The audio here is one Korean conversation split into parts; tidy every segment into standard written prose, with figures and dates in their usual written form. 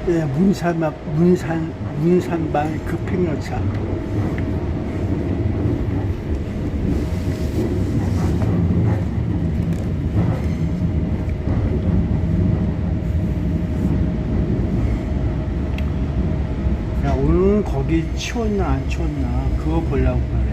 예, 문산방 급행열차. 야, 오늘 거기 치웠나 안 치웠나 그거 보려고 그래요.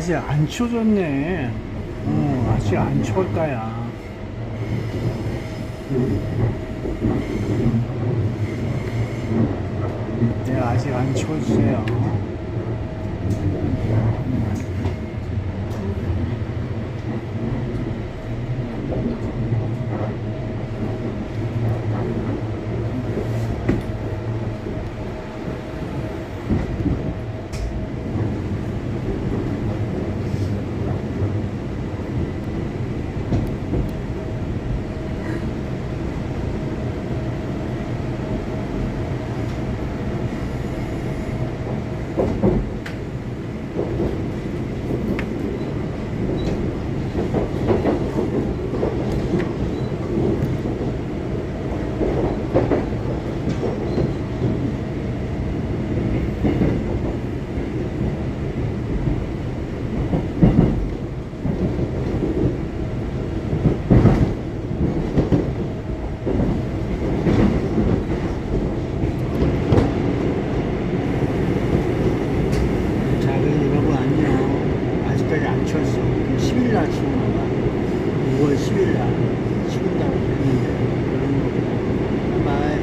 아직 안 치워졌네. 아직 안 치웠다야. 네, 아직 안 치워주세요. 작은 여러분 안녕. 아직까지 안 치웠어. 10일날 치우나 봐. 6월 10일날 치운다고 했는데 그런 거구나. 바이바이.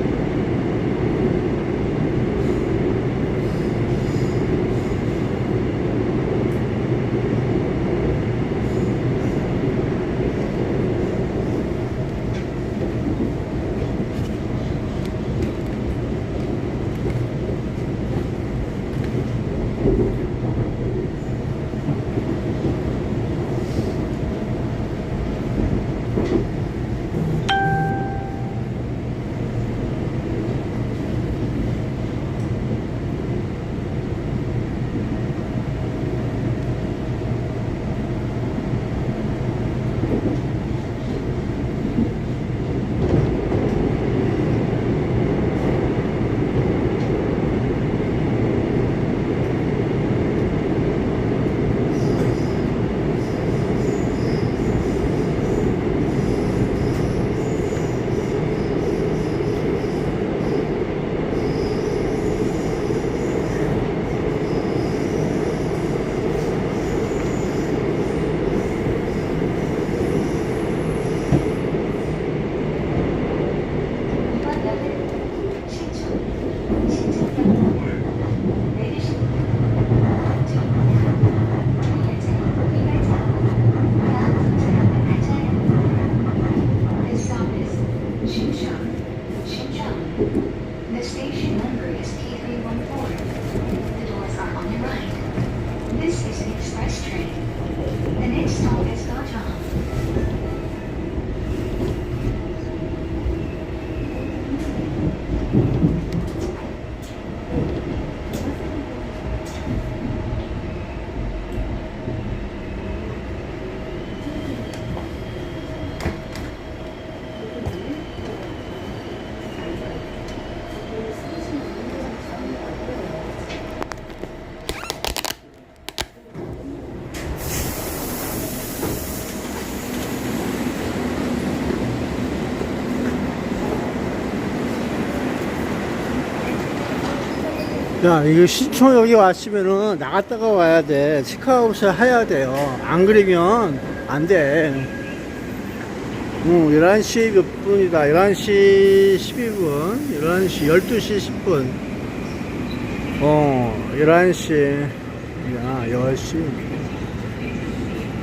The station number is T314. The doors are on your right. This is the express train. The next stop is Gautama. 자, 이거 신촌 여기 왔으면은 나갔다가 와야 돼. 체크아웃을 해야 돼요. 안 그러면 안 돼. 11시 몇 분이다. 11시 12분. 11시, 12시 10분. 11시. 야, 10시.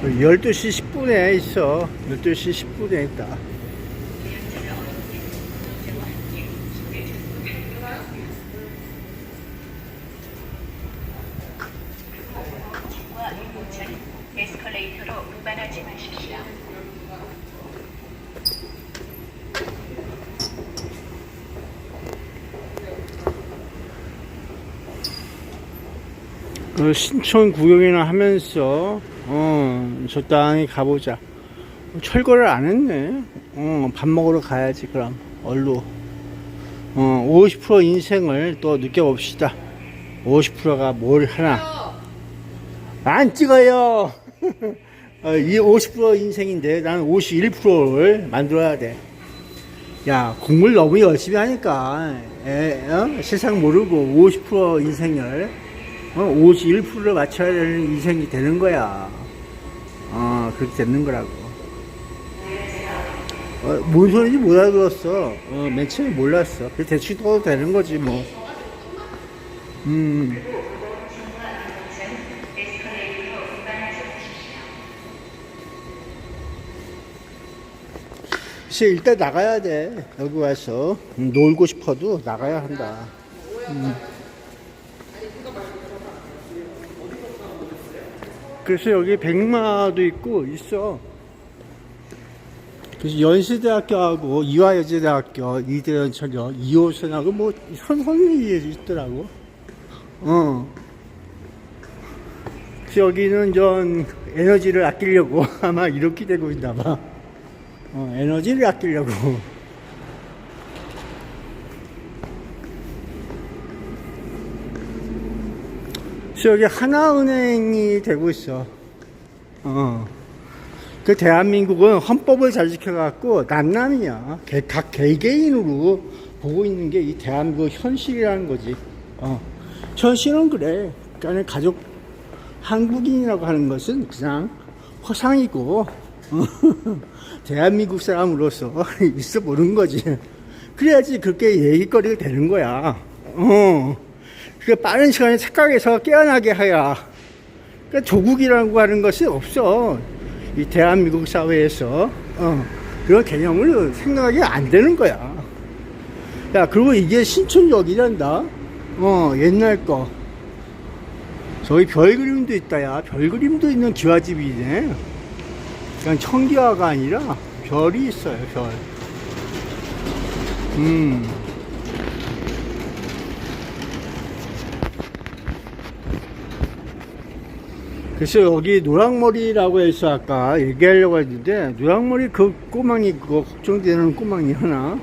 12시 10분에 있어. 12시 10분에 있다. 에스컬레이터로 운반하지 마십시오. 그 신촌 구경이나 하면서 적당히 가보자. 철거를 안 했네. 밥 먹으러 가야지. 그럼 얼루 50% 인생을 또 느껴봅시다. 50%가 뭘 하나. 안 찍어요. 이 50% 인생인데 나는 51%를 만들어야 돼. 야, 공부를 너무 열심히 하니까 세상 모르고 50% 인생을 51%를 맞춰야 되는 인생이 되는 거야. 그렇게 되는 거라고. 뭔 소리인지 못 알아들었어. 맨 처음에 몰랐어. 대충 떠도 되는 거지 뭐. 일단 나가야 돼. 여기 와서 놀고 싶어도 나가야 한다. 그래서 여기 백마도 있고 있어. 그래서 연세대학교하고 이화여자대학교, 이대연천여, 2호선하고 뭐 선생님이 있더라고. 그래서 여기는 전 에너지를 아끼려고 아마 이렇게 되고 있나봐. 에너지를 아끼려고. 그래서 여기 하나은행이 되고 있어. 그 대한민국은 헌법을 잘 지켜갖고 남남이야. 각 개개인으로 보고 있는 게 이 대한민국 현실이라는 거지. 현실은 그래. 그러니까 가족, 한국인이라고 하는 것은 그냥 허상이고, 대한민국 사람으로서 있어 보는 거지. 그래야지 그렇게 얘기거리가 되는 거야. 그 빠른 시간에 착각해서 깨어나게 해야. 그러니까 조국이라고 하는 것이 없어. 이 대한민국 사회에서. 그런 개념을 생각하기 안 되는 거야. 야, 그리고 이게 신촌역이란다. 옛날 거. 저기 별 그림도 있다, 야. 별 그림도 있는 기와집이네. 그냥 청기화가 아니라 별이 있어요, 별. 그래서 여기 노랑머리라고 해서 아까 얘기하려고 했는데, 노랑머리 그 꼬망이, 그거 걱정되는 꼬망이 하나,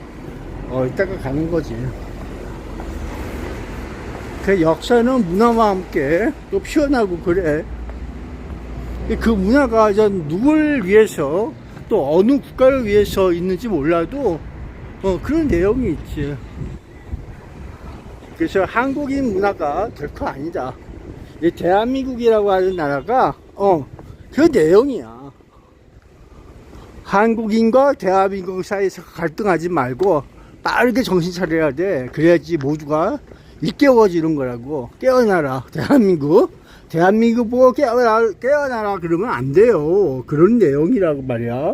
이따가 가는 거지. 그 역사는 문화와 함께 또 피어나고 그래. 그 문화가 누굴 위해서 또 어느 국가를 위해서 있는지 몰라도 그런 내용이 있지. 그래서 한국인 문화가 결코 아니다. 이 대한민국이라고 하는 나라가 그 내용이야. 한국인과 대한민국 사이에서 갈등하지 말고 빠르게 정신 차려야 돼. 그래야지 모두가 일깨워지는 거라고. 깨어나라 대한민국. 대한민국 보고 깨어나라 그러면 안 돼요. 그런 내용이라고 말이야.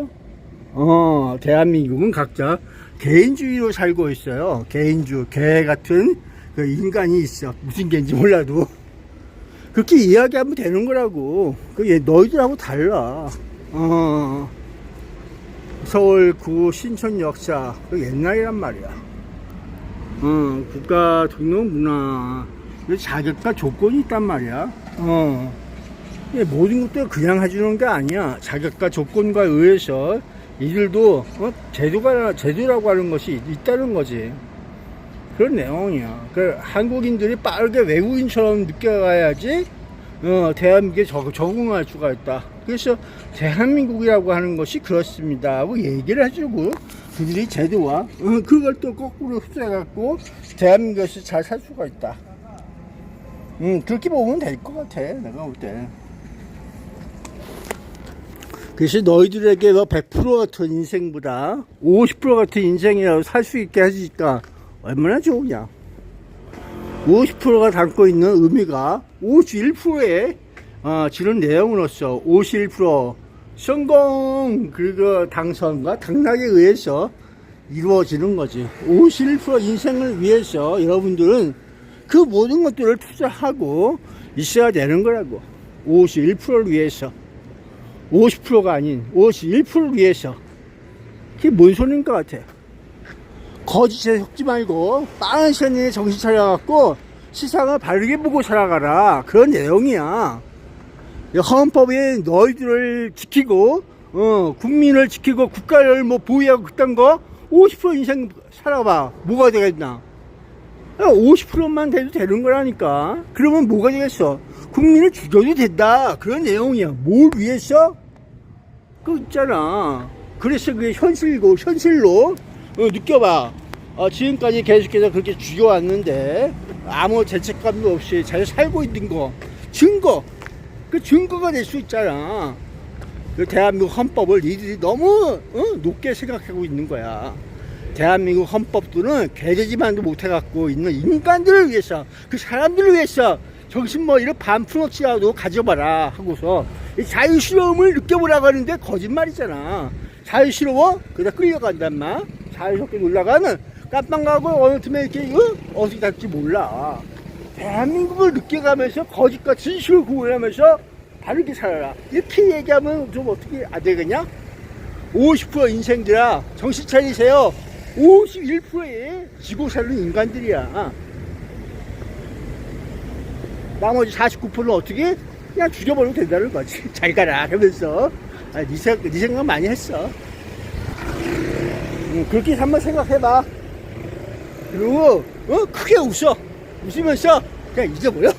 대한민국은 각자 개인주의로 살고 있어요. 개인주, 개 같은 그 인간이 있어. 무슨 개인지 몰라도. 그렇게 이야기하면 되는 거라고. 그게 너희들하고 달라. 서울 구 신촌 역사, 그 옛날이란 말이야. 국가 등록 문화, 자격과 조건이 있단 말이야. 모든 것도 그냥 해주는 게 아니야. 자격과 조건과 의해서 이들도 제도라고 하는 것이 있다는 거지. 그런 내용이야. 그 한국인들이 빠르게 외국인처럼 느껴가야지 대한민국에 적응할 수가 있다. 그래서 대한민국이라고 하는 것이 그렇습니다 하고 얘기를 해주고, 그들이 제도와 그걸 또 거꾸로 흡수해갖고 대한민국에서 잘 살 수가 있다. 그렇게 보면 될 것 같아, 내가 볼 때. 그래서 너희들에게 100% 같은 인생보다 50% 같은 인생이라도 살 수 있게 해주니까 얼마나 좋으냐. 50%가 담고 있는 의미가 51%의 지른 내용으로서 51% 성공 그리고 당선과 당락에 의해서 이루어지는 거지. 51% 인생을 위해서 여러분들은 그 모든 것들을 투자하고 있어야 되는 거라고. 51%를 위해서. 50%가 아닌 51%를 위해서. 그게 뭔 소리인 것 같아. 거짓에 속지 말고 빠른 시간 내에 정신 차려갖고 세상을 바르게 보고 살아가라. 그런 내용이야. 헌법이 너희들을 지키고 국민을 지키고 국가를 뭐 보호하고 그딴 거 50% 인생 살아봐. 뭐가 되겠나. 50%만 돼도 되는 거라니까. 그러면 뭐가 되겠어. 국민을 죽여도 된다. 그런 내용이야. 뭘 위해서? 그거 있잖아. 그래서 그게 현실이고 현실로 느껴봐. 지금까지 계속해서 그렇게 죽여왔는데 아무 죄책감도 없이 잘 살고 있는 거 증거. 그 증거가 될 수 있잖아. 그 대한민국 헌법을 니들이 너무 높게 생각하고 있는 거야. 대한민국 헌법들은 개돼지만도 못해갖고 있는 인간들을 위해서, 그 사람들을 위해서 정신머리를 반 푸너치라도 가져봐라 하고서 자유실험을 느껴보라고 하는데 거짓말이잖아. 자유실험? 그러다 끌려간단 말. 자유롭게 놀러가면 깜빵 가고 어느 틈에 이렇게 어떻게 될지 몰라. 대한민국을 느껴가면서 거짓과 진실을 구분하면서 바르게 살아라. 이렇게 얘기하면 좀 어떻게 안 되겠냐? 50% 인생들아 정신 차리세요. 51%의 지고 사는 인간들이야. 나머지 49%는 어떻게? 그냥 죽여버리면 된다는 거지. 잘 가라 하면서. 네 생각 많이 했어. 그렇게 한번 생각해봐. 그리고 크게 웃어. 웃으면서 그냥 잊어버려.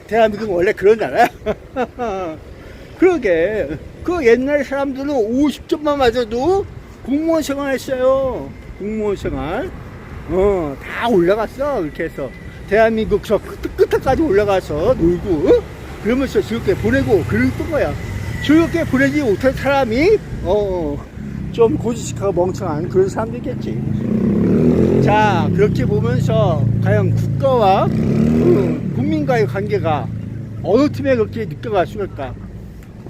대한민국은 원래 그런 나라야. 그러게. 그 옛날 사람들은 50점만 맞아도 공무원 생활 했어요. 공무원 생활. 다 올라갔어. 이렇게 해서. 대한민국 저 끝까지 올라가서 놀고, 그러면서 즐겁게 보내고, 그랬던 거야. 즐겁게 보내지 못한 사람이, 좀 고지식하고 멍청한 그런 사람들이겠지. 자, 그렇게 보면서, 과연 국가와 국민과의 관계가 어느 틈에 그렇게 느껴갈 수 있을까?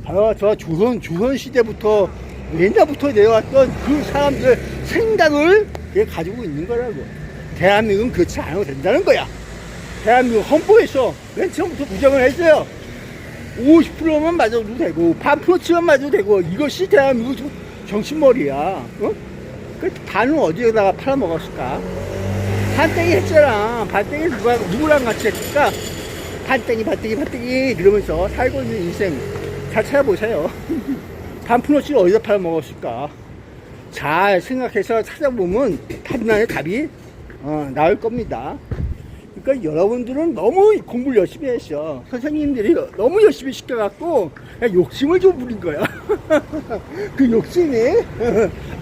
바로 저 조선시대부터, 옛날부터 내려왔던 그 사람들의 생각을 가지고 있는 거라고. 대한민국은 그렇지 않아도 된다는 거야. 대한민국 헌법에서 맨 처음부터 부정을 했어요. 50%만 맞아도 되고, 반 프로치만 맞아도 되고, 이것이 대한민국 정신머리야. 그 반은 어디에다가 팔아먹었을까? 반땡이 했잖아. 반땡이 누구랑 같이 했을까? 반땡이 그러면서 살고 있는 인생 잘 찾아보세요. 반 프로치를 어디다 팔아먹었을까? 잘 생각해서 찾아보면 판단의 답이 나올 겁니다. 그러니까 여러분들은 너무 공부를 열심히 했어. 선생님들이 너무 열심히 시켜갖고 욕심을 좀 부린 거야. 그 욕심이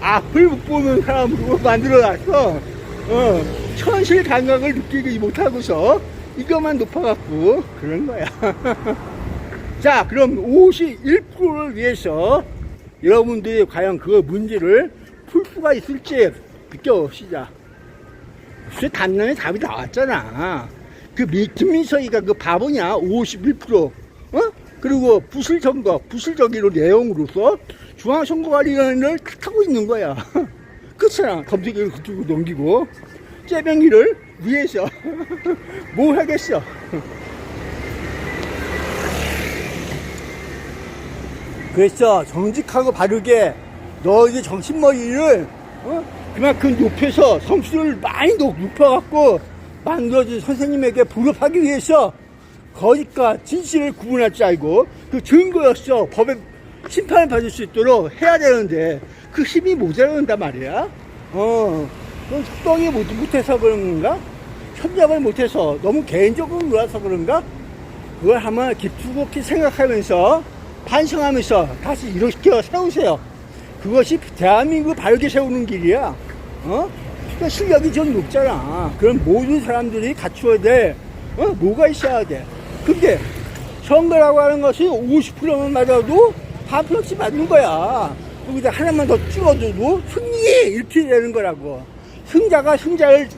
앞을 못 보는 사람으로 만들어놨어. 현실 감각을 느끼지 못하고서 이것만 높아갖고 그런 거야. 자, 그럼 51%를 위해서 여러분들이 과연 그 문제를 풀 수가 있을지 느껴봅시다. 글쎄, 단단히 답이 나왔잖아. 그 김민석이가 그 바보냐? 51%. 그리고 부실적으로 내용으로서 중앙선거관리위원회를 탓하고 있는 거야. 그렇잖아. 검색을 그쪽으로 넘기고. 째병이를 위해서. 뭘 하겠어. 그래서 정직하고 바르게 너희의 정신머리를 그만큼 높여서 성수를 많이 높여갖고 만들어진 선생님에게 부합하기 위해서 거짓과 진실을 구분할 줄 알고 그 증거였어. 법에 심판을 받을 수 있도록 해야 되는데 그 힘이 모자란단 말이야. 그럼 속동이 못해서 그런가? 협력을 못해서 너무 개인적으로 놀아서 그런가? 그걸 한번 깊숙이 생각하면서 반성하면서 다시 일으켜 세우세요. 그것이 대한민국을 바르게 세우는 길이야. 그러니까 실력이 좀 높잖아. 그럼 모든 사람들이 갖추어야 될 뭐가 있어야 돼. 근데 선거라고 하는 것이 50%만 맞아도 반표씩 맞는 거야. 거기다 하나만 더 찍어줘도 승리 이렇게 되는 거라고. 승자가 승자를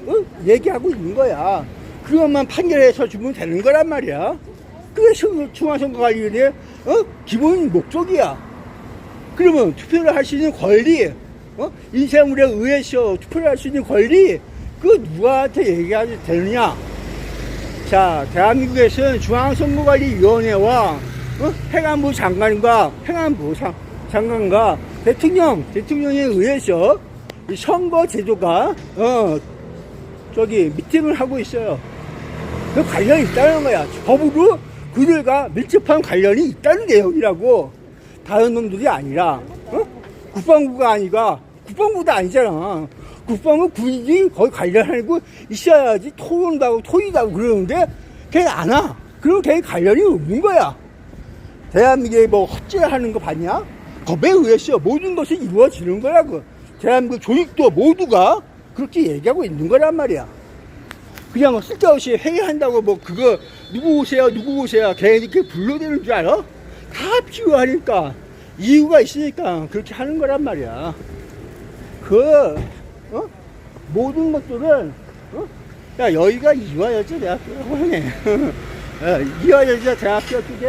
얘기하고 있는 거야. 그것만 판결해서 주면 되는 거란 말이야. 그게 중앙선거관리위원회 기본 목적이야. 그러면 투표를 할 수 있는 권리, 인쇄물에 의해서 투표를 할 수 있는 권리, 그거 누구한테 얘기하지 되느냐? 자, 대한민국에서는 중앙선거관리위원회와 행안부 장관과 장관과 대통령에 의해서 이 선거 제도가 미팅을 하고 있어요. 그 관련이 있다는 거야. 법으로 그들과 밀접한 관련이 있다는 내용이라고. 다른 놈들이 아니라 국방부가 아니가 국방부도 아니잖아. 국방부 군인이 거기 관련하고 있어야지 토론도 하고 토의도 하고 그러는데 걔 안 와. 그럼 걔 관련이 없는 거야. 대한민국에 뭐 헛질하는 거 봤냐? 법에 의해서 모든 것이 이루어지는 거라고. 대한민국 조직도 모두가 그렇게 얘기하고 있는 거란 말이야. 그냥 쓸데없이 회의한다고 뭐 그거 누구 오세요 걔 이렇게 불러대는 줄 알아? 다 필요하니까 이유가 있으니까 그렇게 하는 거란 말이야. 모든 것들은 야 여기가 이화여자대학교라고 하네. 이화여자대학교 쪽에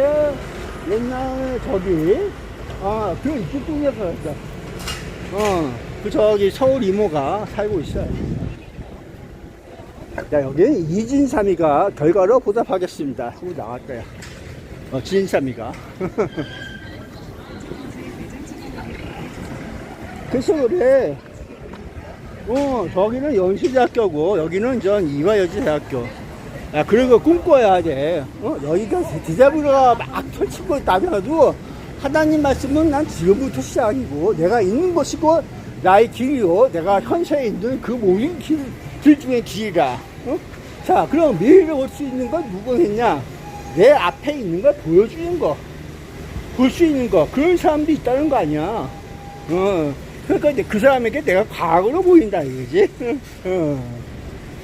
옛날에 저기 그 이쪽 쪽에서 살았다. 그 저기 서울 이모가 살고 있어요. 자, 여기는 이진삼이가 결과로 보답하겠습니다 하고 나왔어요. 진삼이가. 그래서 그래. 저기는 연수대학교고 여기는 전 이화여자대학교. 야, 그런 거 꿈꿔야 돼. 여기가 디자블로가 막 펼치고 있다면도 하나님 말씀은 난 지금부터 시작이고 내가 있는 것이고 나의 길이요. 내가 현세에 있는 그 모든 길 중에 길이다. 자, 그럼 미래를 올 수 있는 건 누가 했냐? 내 앞에 있는 걸 보여주는 거, 볼 수 있는 거, 그런 사람도 있다는 거 아니야. 그러니까 이제 그 사람에게 내가 과거로 보인다 이거지.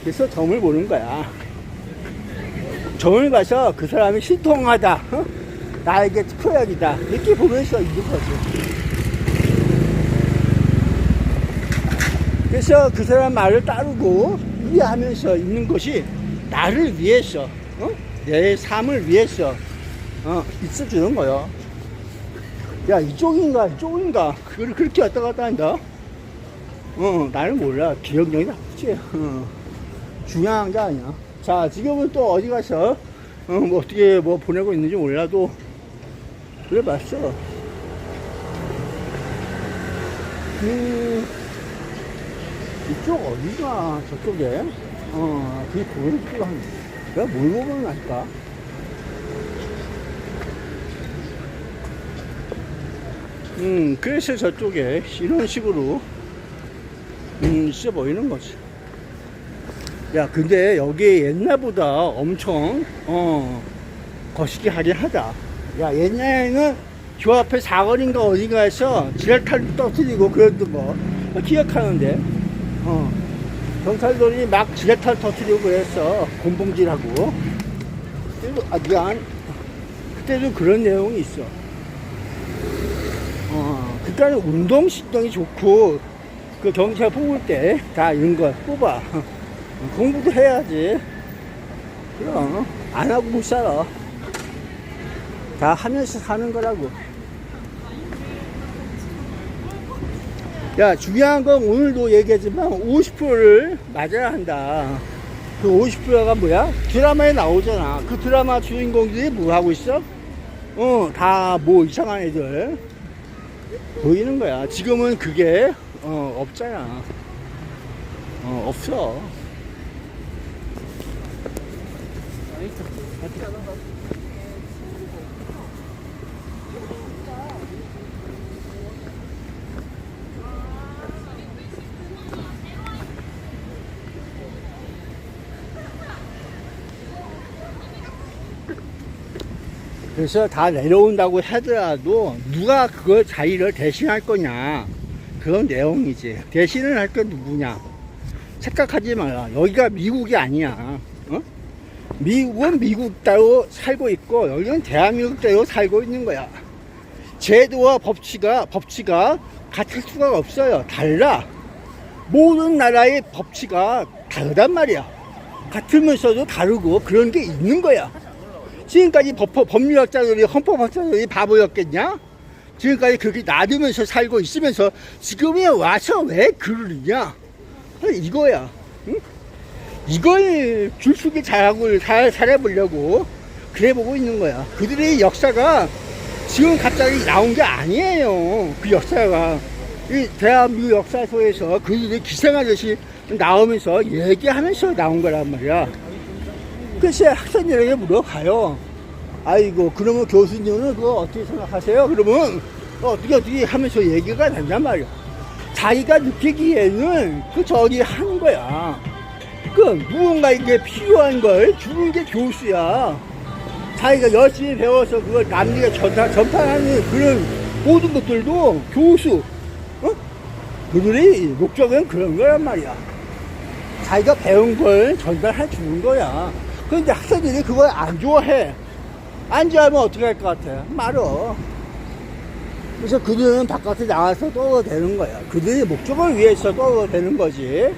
그래서 점을 보는 거야. 점을 봐서 그 사람이 신통하다, 나에게 특효약이다 이렇게 보면서 있는 거지. 그래서 그 사람 말을 따르고 이해하면서 있는 것이 나를 위해서, 내 삶을 위해서 있어주는 거요. 야, 이쪽인가 그걸 그렇게 왔다 갔다 한다. 나는 몰라. 기억력이 나쁘지. 중요한 게 아니야. 자, 지금은 또 어디 가서 뭐 어떻게 뭐 보내고 있는지 몰라도 그래 봤어. 이쪽 어디가 저쪽에 그게 보여주기로 한 내가 뭘 보면 알까? 그래서 저쪽에 이런 식으로 있어 보이는 거지. 야, 근데 여기 옛날보다 엄청 거시기 하긴 하다. 야, 옛날에는 저 앞에 사거리인가 어딘가에서 지랄탈도 터뜨리고 그랬던 거 기억하는데 경찰들이 막 지뢰탈 터뜨리고 그랬어. 곤봉질하고. 그때도 그때도 그런 내용이 있어. 그때는 운동신경이 좋고 그 경찰 뽑을 때 다 이런 거 뽑아. 공부도 해야지. 그럼 안 하고 못 살아. 다 하면서 사는 거라고. 야, 중요한 건 오늘도 얘기하지만 50%를 맞아야 한다. 그 50%가 뭐야? 드라마에 나오잖아. 그 드라마 주인공들이 뭐 하고 있어? 다 뭐 이상한 애들 보이는 거야. 지금은 그게 없잖아. 없어. 그래서 다 내려온다고 하더라도 누가 그걸 자리를 대신할 거냐, 그런 내용이지. 대신을 할 건 누구냐. 착각하지 마라. 여기가 미국이 아니야. 미국은 미국대로 살고 있고 여기는 대한민국대로 살고 있는 거야. 제도와 법치가 같을 수가 없어요. 달라. 모든 나라의 법치가 다르단 말이야. 같으면서도 다르고 그런 게 있는 거야. 지금까지 법률학자들이 헌법학자들이 바보였겠냐? 지금까지 그렇게 놔두면서 살고 있으면서 지금에 와서 왜 그러느냐? 이거야. 응? 이걸 줄수기 잘하고 살아보려고 그래 보고 있는 거야. 그들의 역사가 지금 갑자기 나온 게 아니에요. 그 역사가 이 대한민국 역사소에서 그들이 기생하듯이 나오면서 얘기하면서 나온 거란 말이야. 그래서 학생들에게 물어봐요. 아이고 그러면 교수님은 그거 어떻게 생각하세요? 그러면 어떻게 하면서 얘기가 된단 말이야. 자기가 느끼기에는 그 저기 하는 거야. 그 누군가에게 필요한 걸 주는 게 교수야. 자기가 열심히 배워서 그걸 남에게 전파하는 그런 모든 것들도 교수. 그들의 목적은 그런 거란 말이야. 자기가 배운 걸 전달해 주는 거야. 그런데 학생들이 그걸 안 좋아해. 안 좋아하면 어떻게 할 것 같아? 말어. 그래서 그들은 바깥에 나와서 떠들어대는 거야. 그들의 목적을 위해서 떠들어대는 거지.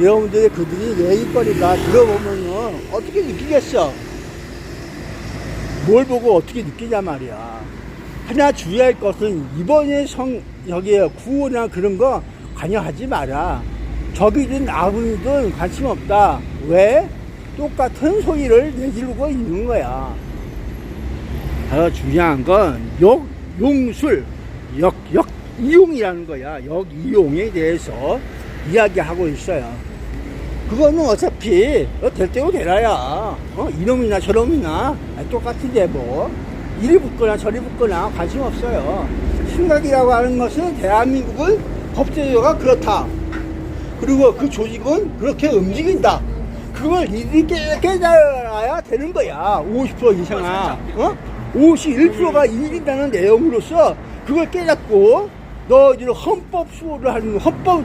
여러분들이 그들이 얘기거리가 들어보면 어떻게 느끼겠어? 뭘 보고 어떻게 느끼냐 말이야. 하나 주의할 것은 이번에 여기에 구호나 그런 거 관여하지 마라. 적이든 아군이든 관심 없다. 왜? 똑같은 소리를 내지르고 있는 거야. 더 중요한 건 용술, 이용이라는 거야. 이용에 대해서 이야기하고 있어요. 그거는 어차피 될 대로 되라야. 이놈이나 저놈이나 똑같은데 뭐 이리 붙거나 저리 붙거나 관심 없어요. 생각이라고 하는 것은 대한민국은 법제도가 그렇다. 그리고 그 조직은 그렇게 움직인다. 그걸 니들이 깨달아야 되는 거야. 50% 이상아. 51%가 이긴다는 내용으로서 그걸 깨닫고 너희들 헌법 수호를 하는 헌법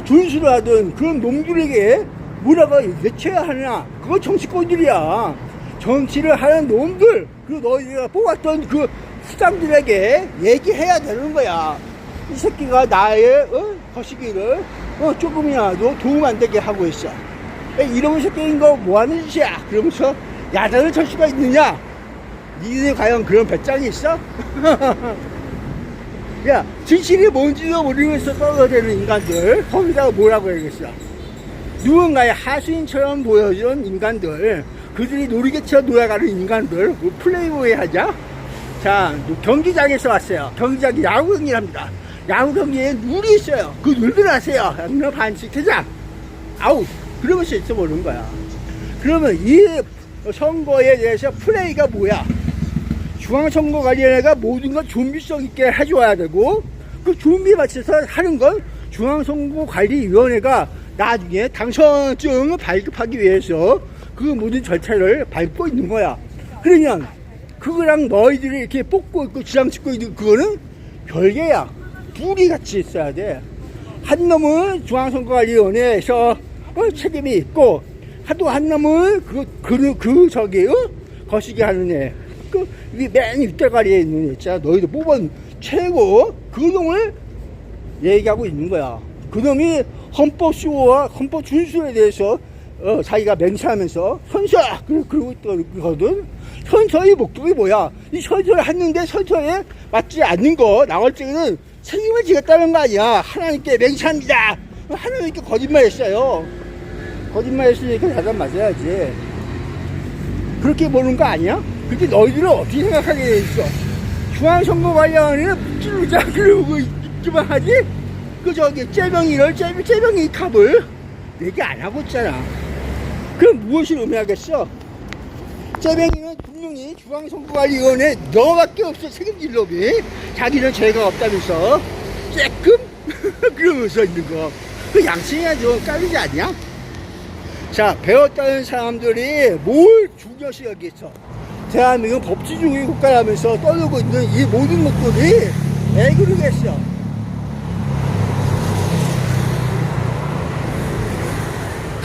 준수를 하든 그런 놈들에게 뭐라고 외쳐야 하느냐. 그거 정치권들이야. 정치를 하는 놈들, 그 너희가 뽑았던 그 수장들에게 얘기해야 되는 거야. 이 새끼가 나의 거시기를 조금이라도 도움 안 되게 하고 있어. 이런 새끼인 거 뭐하는 짓이야? 그러면서 야단을 칠 수가 있느냐? 니네 과연 그런 배짱이 있어? 야, 진실이 뭔지도 모르면서 떠들어대는 인간들, 거기다가 뭐라고 해야겠어? 누군가의 하수인처럼 보여준 인간들, 그들이 놀이개처럼 놀아가는 인간들, 뭐 플레이보이 하자? 자, 경기장에서 왔어요. 경기장이 야구 경기를 합니다. 야구 경기에 룰이 있어요. 그 룰을 아세요? 양면 반칙 퇴장. 아우, 그러면서 있어 보는 거야. 그러면 이 선거에 대해서 플레이가 뭐야? 중앙선거관리위원회가 모든 걸 준비성 있게 해줘야 되고, 그 준비 맞춰서 하는 건 중앙선거관리위원회가 나중에 당선증을 발급하기 위해서 그 모든 절차를 밟고 있는 거야. 그러면 그거랑 너희들이 이렇게 뽑고 있고 주장 찍고 있는 그거는 별개야. 둘이 같이 있어야 돼. 한 놈은 중앙선거관리위원회에서 책임이 있고, 한 놈은 거시기 하는 애. 맨 윗대가리에 있는 애 있잖아. 너희들 뽑은 최고 그 놈을 얘기하고 있는 거야. 그 놈이 헌법 수호와 헌법 준수에 대해서 자기가 맹세하면서 선서 그러고 있거든. 선서의 목적이 뭐야? 이 선서를 했는데 선서에 맞지 않는 거 나올 때는 책임을 지겠다는 거 아니야. 하나님께 맹세합니다. 하나님께 거짓말했어요. 거짓말했으니까 야단 맞아야지. 그렇게 보는 거 아니야? 그렇게 너희들은 어떻게 생각하게 돼 있어? 중앙선거관리위원회는 묵지르자 그러고 있기만 하지? 째명이 값을 얘기 안 하고 있잖아. 그럼 무엇을 의미하겠어? 째명이는 분명히 중앙선거관리위원회 너밖에 없어. 책임질 놈이. 자기는 죄가 없다면서 쬐끔 그러면서 있는 거. 그 양심이 좀 까리지 않냐? 자, 배웠다는 사람들이 뭘 중요시 여기겠어? 대한민국 법치주의 국가라면서 떠들고 있는 이 모든 것들이 왜 그러겠어?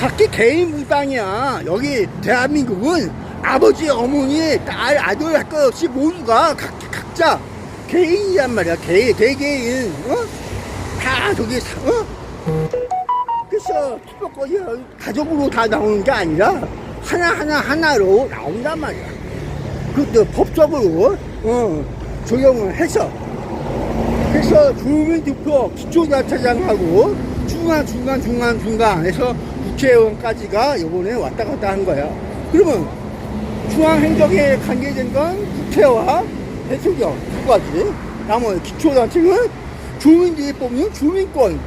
각기 개인 무당이야. 여기 대한민국은 아버지, 어머니, 딸, 아들 할 것 없이 모두가 각자 개인이란 말이야. 개개인. 다 저기, 그래서 투표권이 가족으로 다 나오는 게 아니라 하나로 나온단 말이야. 그것도 법적으로, 조정을 해서. 그래서 주민투표 기초자치장하고 중간 해서 국회의원까지가 요번에 왔다 갔다 한 거야. 그러면 중앙행정에 관계된 건 국회와 대통령 두 가지. 나머지 기초자치는 주민들이 뽑는 주민권.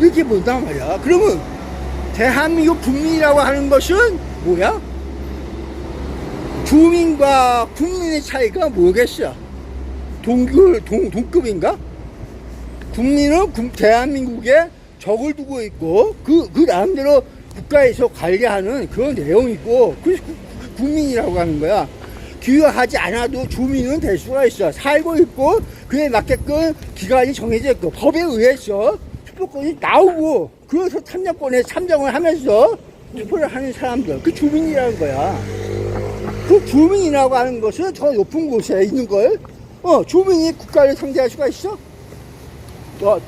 이렇게 본단 말이야. 그러면 대한민국 국민이라고 하는 것은 뭐야? 주민과 국민의 차이가 뭐겠어? 동급인가? 국민은 대한민국에 적을 두고 있고, 그 나름대로 국가에서 관리하는 그런 내용이 있고, 그래서 국민이라고 하는 거야. 기여하지 않아도 주민은 될 수가 있어. 살고 있고, 그에 맞게끔 기간이 정해져 있고, 법에 의해서 투표권이 나오고, 그래서 참정을 하면서 투표를 하는 사람들, 그 주민이라는 거야. 그 주민이라고 하는 것은 저 높은 곳에 있는 걸, 주민이 국가를 상대할 수가 있어?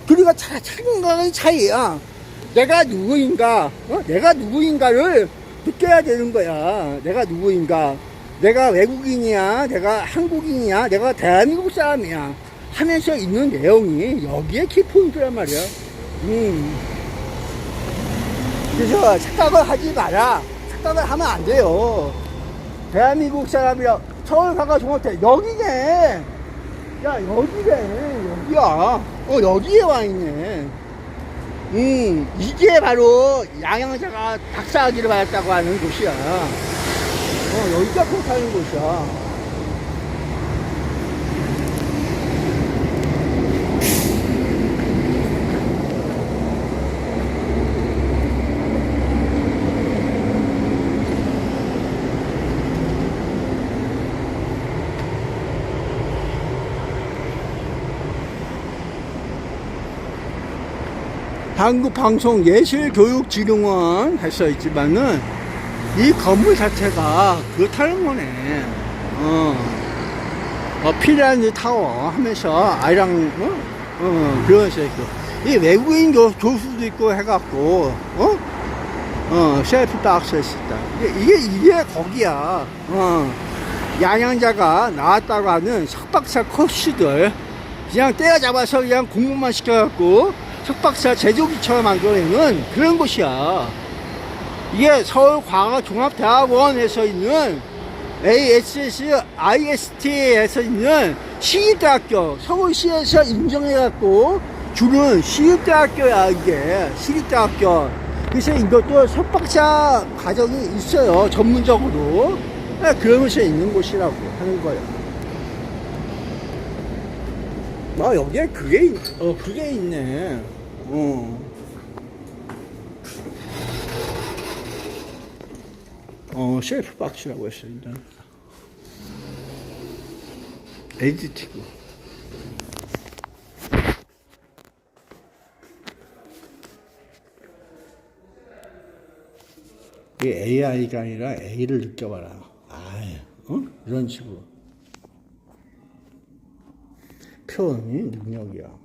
그리고 차근간의 차이야. 내가 누구인가를 느껴야 되는 거야. 내가 누구인가. 내가 외국인이야, 내가 한국인이야, 내가 대한민국 사람이야 하면서 있는 내용이 여기에 키포인트란 말이야. 그래서 착각을 하지 마라. 착각을 하면 안 돼요. 대한민국 사람이라 서울 가가 종합대 여기네. 야, 여기네. 여기야. 여기에 와 있네. 이게 바로 양양자가 박사학위를 받았다고 하는 곳이야. 여기가 그렇다는 곳이야. 한국방송예술교육진흥원 할 수 있지만은 이 건물 자체가 그렇다는 거네. 피라미드 타워 하면서 아이랑 그런 식 있고, 이 외국인 교수도 있고 해갖고 셀프 박스 했었다. 이게 거기야. 양양자가 나왔다고 하는 석박사 코스들 그냥 때려잡아서 그냥 공부만 시켜갖고 석박사 제조기처럼 만들어내는 그런 곳이야. 이게 서울과학종합대학원에서 있는 IST에서 있는 시립대학교, 서울시에서 인정해갖고 주는 시립대학교야. 이게 시립대학교. 그래서 이것도 석박사 과정이 있어요, 전문적으로. 그러면서 있는 곳이라고 하는 거예요. 여기에 그게 있네. 셀프 박스라고 했어요. 일단 에디티고. 이게 AI가 아니라 A를 느껴봐라. 이런 식으로 표현이 능력이야.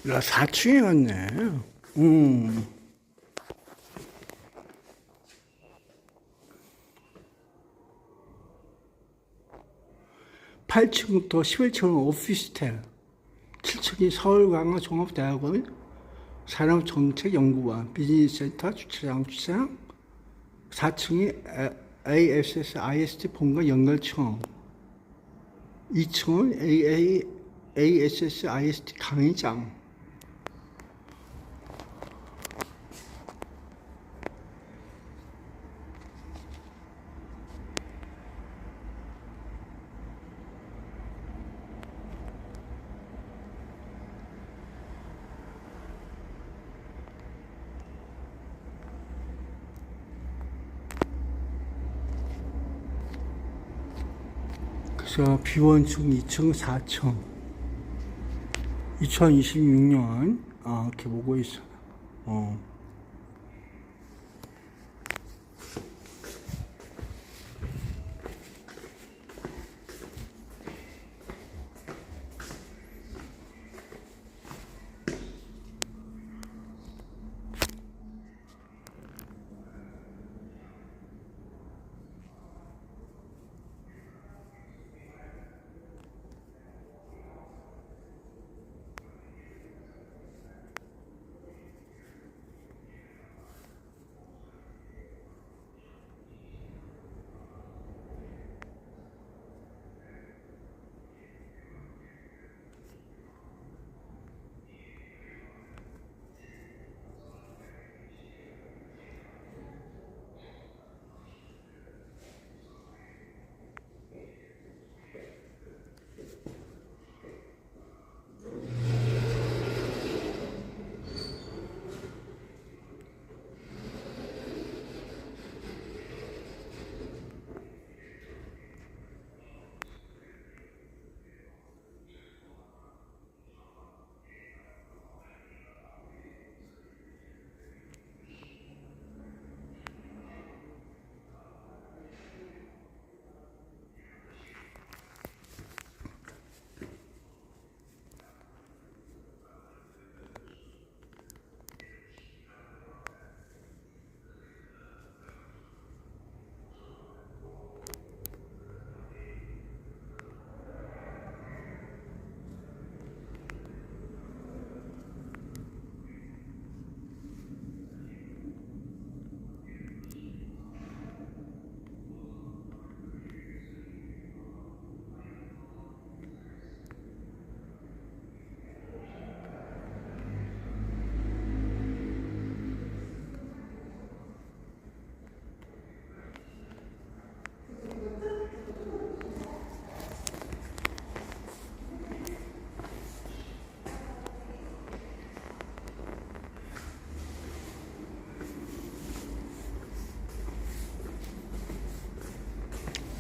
야, 4층이었네. 8층부터 11층은 오피스텔, 7층이 서울광화종합대학원, 산업정책연구원, 비즈니스센터, 주차장, 4층이 ASS, IST 본관 연결청, 2층은 ASS, IST 강의장. 그래서 비원층 2층, 4층 2026년 이렇게 보고 있어요.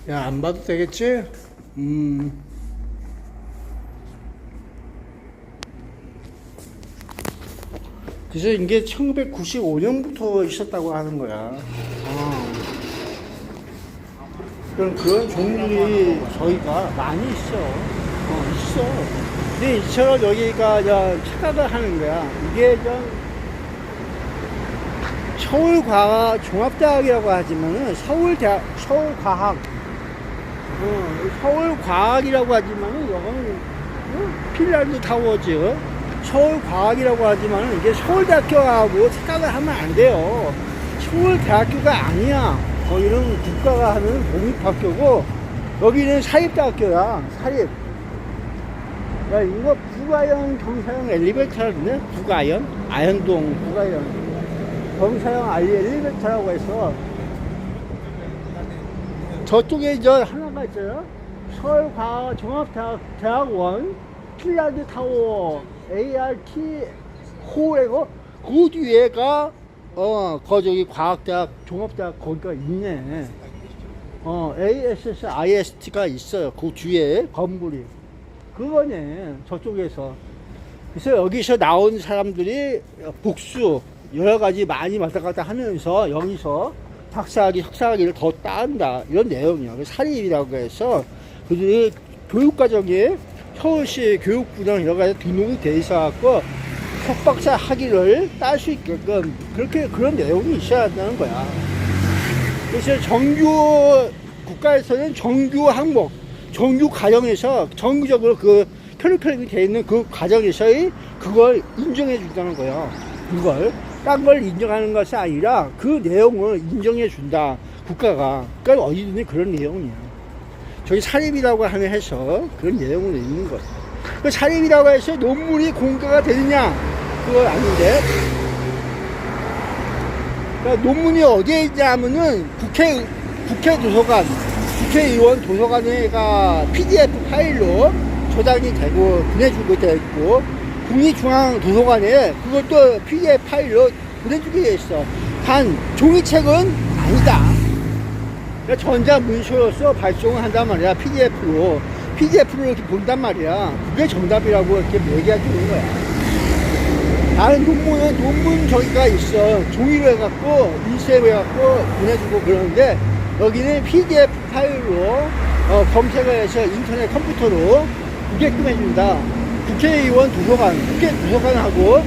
야, 안 봐도 되겠지? 그래서 이게 1995년부터 있었다고 하는 거야. 그런 종류들이 저희가 많이 있어. 있어. 근데 이처럼 여기가 착각을 하는 거야. 이게 서울과학종합대학이라고 하지만은 서울과학이라고 하지만은 이거는 핀란드 타워즈 서울과학이라고 하지만은 이게 서울대학교하고 착각을 하면 안 돼요. 서울대학교가 아니야. 거기는 국가가 하는 공립학교고 여기는 사립대학교야. 사립. 야, 이거 부가연 경사형 엘리베이터인데 부가연 아현동 부가연 경사형 엘리베이터라고 해서 저쪽에 하나가 있어요. 서울과학종합대학원 핀란드 타워 ART 호에고 그 뒤에가 저기 과학대학 종합대학 거기가 있네. ASS IST가 있어요. 그 뒤에 건물이 그거네. 저쪽에서. 그래서 여기서 나온 사람들이 복수 여러 가지 많이 왔다 갔다 하면서 여기서 박사학위, 석사학위를 더 딴다. 이런 내용이야. 사립이라고 해서 그들이 교육과정에 서울시 교육부랑 여러 가지 등록이 돼 있어갖고 석박사 학위를 딸 수 있게끔 그렇게 그런 내용이 있어야 한다는 거야. 그래서 정규 국가에서는 정규 항목, 정규 과정에서 정규적으로 그 커리큘럼이 되어 있는 그 과정에서의 그걸 인정해 준다는 거예요. 그걸 딴 걸 인정하는 것이 아니라 그 내용을 인정해 준다 국가가. 그러니까 어디든지 그런 내용이야. 저기 사립이라고 하면 해서 그런 내용으로 있는 거예요. 그 사립이라고 해서 논문이 공개가 되느냐 그건 아닌데, 그러니까 논문이 어디에 있냐 하면은 국회 도서관, 국회의원 도서관에가 PDF 파일로 저장이 되고 보내주고 되어 있고, 국립중앙도서관에 그것도 PDF 파일로 보내주게 돼 있어. 단 종이책은 아니다. 그러니까 전자문서로서 발송을 한단 말이야. PDF로 이렇게 본단 말이야. 그게 정답이라고 이렇게 얘기해 주는 거야. 다른 논문 저기가 있어. 종이로 해갖고 인쇄로 해갖고 보내주고 그러는데, 여기는 PDF 파일로 검색을 해서 인터넷 컴퓨터로 보게끔 해준다. 국회의원 도서관, 국회도서관하고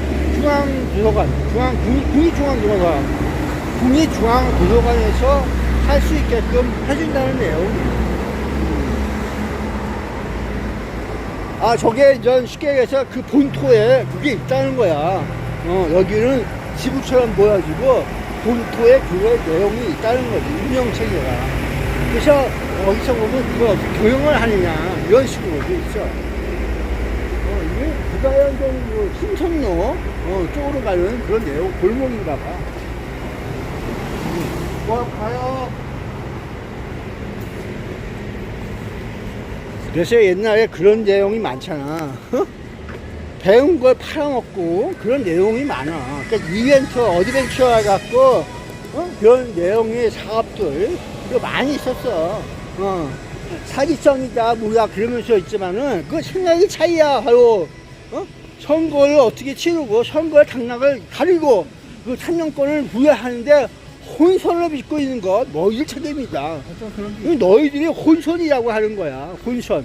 국립중앙도서관에서 할 수 있게끔 해준다는 내용이에요. 아, 저게 전 쉽게 얘기해서 그 본토에 그게 있다는 거야. 여기는 지구처럼 보여지고 본토에 그런 내용이 있다는 거지, 운영체계가. 그래서 여기서 보면 그거 교영을 하느냐 이런 식으로 돼 있어. 이게 부가연동 신선로 쪽으로 가는 그런 내용 골목인가 봐. 가요. 그래서 옛날에 그런 내용이 많잖아. 배운 걸 팔아먹고 그런 내용이 많아. 그러니까 이벤트, 어드벤처 해갖고 그런 내용의 사업들 많이 있었어. 사기성이다 뭐야 그러면서 있지만은 그 생각이 차이야. 바로 선거를 어떻게 치르고 선거의 당락을 가리고 그 참정권을 부여하는데 혼선을 빚고 있는 것 너희들 책임이다. 너희들이 혼선이라고 하는 거야. 혼선.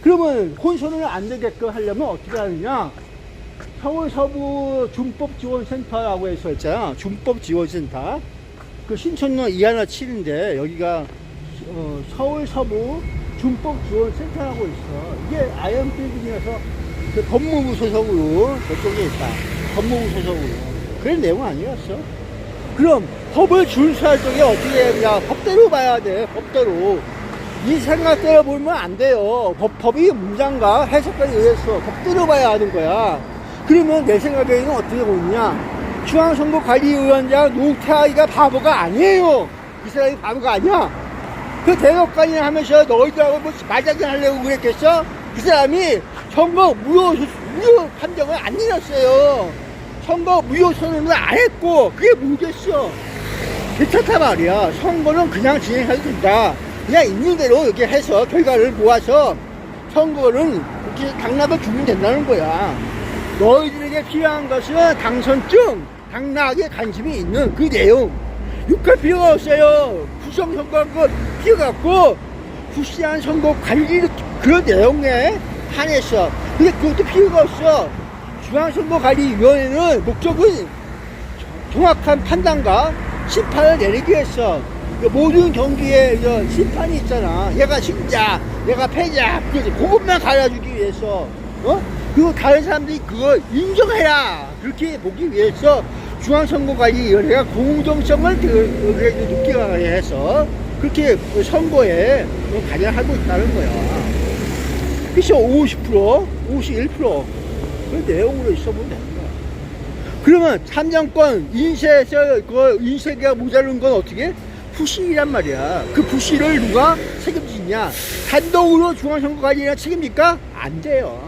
그러면 혼선을 안 되게끔 하려면 어떻게 하느냐? 서울 서부 준법지원센터라고 해서 있잖아. 준법지원센터. 그 신촌로 217인데 여기가 서울 서부 준법지원센터라고 있어. 이게 아이언 빌딩이라서 그 법무부 소속으로 저쪽에 있다. 법무부 소속으로. 그런 내용 아니었어. 그럼 법을 준수할 적에 어떻게 해야 되냐? 법대로 봐야 돼. 법대로. 이 생각대로 보면 안 돼요. 법이 문장과 해석까지 의해서 법대로 봐야 하는 거야. 그러면 내 생각에는 어떻게 보느냐? 중앙선거관리위원장 노태하이가 바보가 아니에요. 이 사람이 바보가 아니야. 그 대법관이 하면서 너희들하고 뭐 말장난 하려고 그랬겠어? 그 사람이 선거 무효 판정을 안 내렸어요. 선거 무효 선언을 안 했고 그게 뭐겠어? 괜찮단 말이야. 선거는 그냥 진행해도 된다. 그냥 있는 대로 이렇게 해서 결과를 모아서 선거는 이렇게 당락을 주면 된다는 거야. 너희들에게 필요한 것은 당선증, 당락에 관심이 있는 그 내용. 육할 필요가 없어요. 구성선거가 필요가 없고 부실한 선거 관리 그런 내용에 한해서. 근데 그것도 필요가 없어. 중앙선거관리위원회는 목적은 정확한 판단과 심판을 내리기 위해서 모든 경기에 심판이 있잖아. 얘가 승자, 얘가 패자, 그것만 가려주기 위해서. 그리고 다른 사람들이 그걸 인정해라 그렇게 보기 위해서 중앙선거관리위원회가 공정성을 그래도 느끼게 해서 그렇게 선거에 관여하고 있다는 거야. 그래서 50%, 51% 그 내용으로 있어보면 되는 거야. 그러면 참정권 인쇄에서 그 인쇄가 모자른 건 어떻게? 부실이란 말이야. 그 부실을 누가 책임지냐? 단독으로 중앙선거관리위원회가 책임질까? 안 돼요.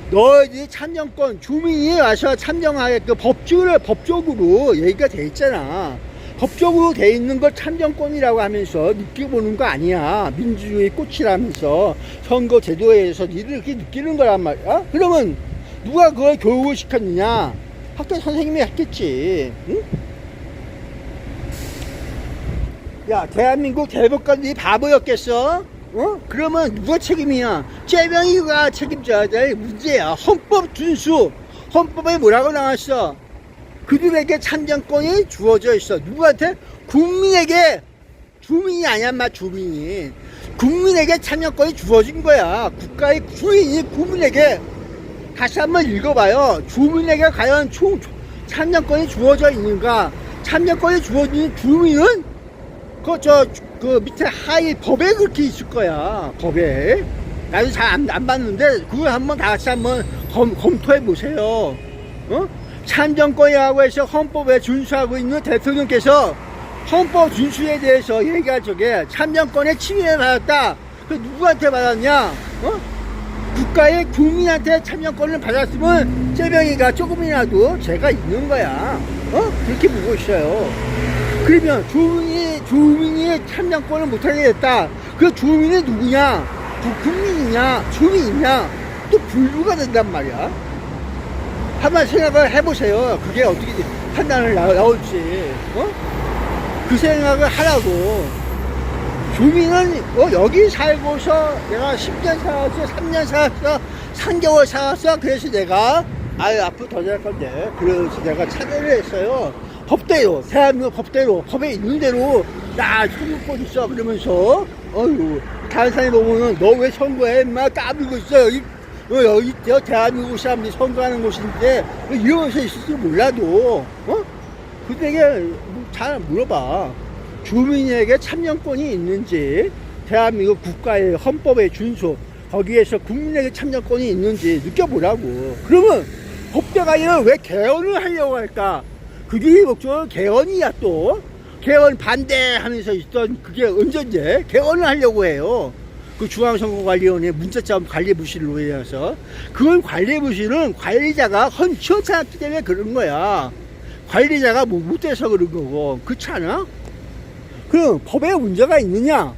너희들이 참정권, 주민이 와서 참정하게끔 법적으로 얘기가 돼 있잖아. 법적으로 돼 있는 걸 참정권이라고 하면서 느껴보는 거 아니야. 민주주의 꽃이라면서 선거 제도에서 니들 이렇게 느끼는 거란 말이야. 그러면 누가 그걸 교육을 시켰느냐? 학교 선생님이 했겠지. 응? 야, 대한민국 대법관들이 바보였겠어? 그러면 누가 책임이야? 째명이가 책임져야 될 문제야. 헌법 준수. 헌법에 뭐라고 나왔어? 그들에게 참정권이 주어져 있어. 누구한테? 국민에게. 주민이 아니야, 인마, 주민이. 국민에게 참정권이 주어진 거야. 국가의 주인이 국민에게. 다시 한번 읽어봐요. 주민에게 과연 참정권이 주어져 있는가? 참정권이 주어진 주민은 그 밑에 하위 법에 그렇게 있을 거야. 법에. 나도 잘 안 봤는데 그걸 한번 다 같이 한번 검토해 보세요. 참정권이라고 해서 헌법에 준수하고 있는 대통령께서 헌법 준수에 대해서 얘기할 적에 참정권의 침해를 받았다. 그 누구한테 받았냐? 국가의 국민한테 참정권을 받았으면 째병이가 조금이라도 죄가 있는 거야. 그렇게 보고 있어요. 그러면 주민이 참정권을 못하게 됐다. 그 주민이 누구냐? 국민이냐? 주민이냐? 또 분류가 된단 말이야. 한번 생각을 해보세요. 그게 어떻게 판단을 나올지. 그 생각을 하라고. 주민은 여기 살고서 내가 10년 살았어, 3년 살았어, 3개월 살았어. 그래서 내가 앞으로 더 잘 건데 그래서 내가 차별을 했어요. 법대로, 대한민국 법대로, 법에 있는 대로 나 선거권 있어. 그러면서 다른 사람이 보면은 너 왜 선거해? 인마 까불고 있어. 여기 대한민국 사람들이 선거하는 곳인데 이러면서 있을 줄 몰라도 그들에게 잘 물어봐. 주민에게 참정권이 있는지, 대한민국 국가의 헌법의 준수, 거기에서 국민에게 참정권이 있는지 느껴보라고. 그러면 법대가리를 왜 개헌을 하려고 할까? 그게 목적은 개헌이야. 또 개헌 반대하면서 있던 그게 언젠데 개헌을 하려고 해요. 그 중앙선거관리위원회 문자점 관리부실로 인해서. 그건 관리부실은 관리자가 헌치하지 때문에 그런 거야. 관리자가 못돼서 그런 거고. 그렇지 않아? 그럼 법에 문제가 있느냐?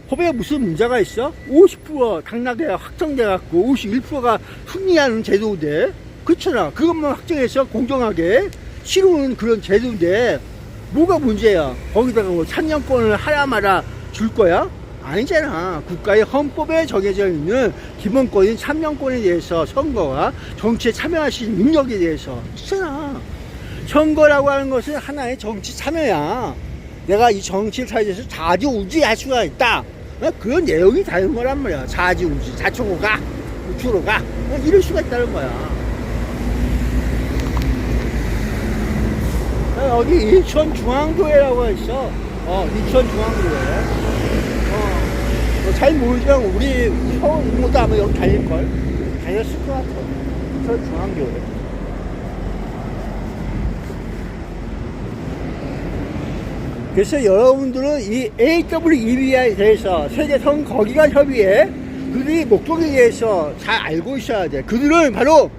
법에 무슨 문제가 있어? 50% 당락에 확정돼갖고 51%가 승리하는 제도인데, 그렇잖아. 그것만 확정해서 공정하게 치르는 그런 제도인데 뭐가 문제야? 거기다가 뭐 참정권을 하라 마라 줄 거야? 아니잖아. 국가의 헌법에 정해져 있는 기본권인 참정권에 대해서 선거와 정치에 참여할 수 있는 능력에 대해서 있잖아. 선거라고 하는 것은 하나의 정치 참여야. 내가 이 정치를 사이에서 좌지우지할 수가 있다. 그런 내용이 다른 거란 말이야. 좌지우지, 좌측으로 가, 우측으로 가, 이럴 수가 있다는 거야. 여기 인천중앙교회라고 있어. 인천중앙교회. 잘 모르지만 우리 서울 이모도 아마 여기 다닐걸. 다녔을 것 같아. 인천중앙교회. 그래서 여러분들은 이 AWEB에 대해서 세계선 거기가 협의회 그들이 목적에 대해서 잘 알고 있어야 돼. 그들은 바로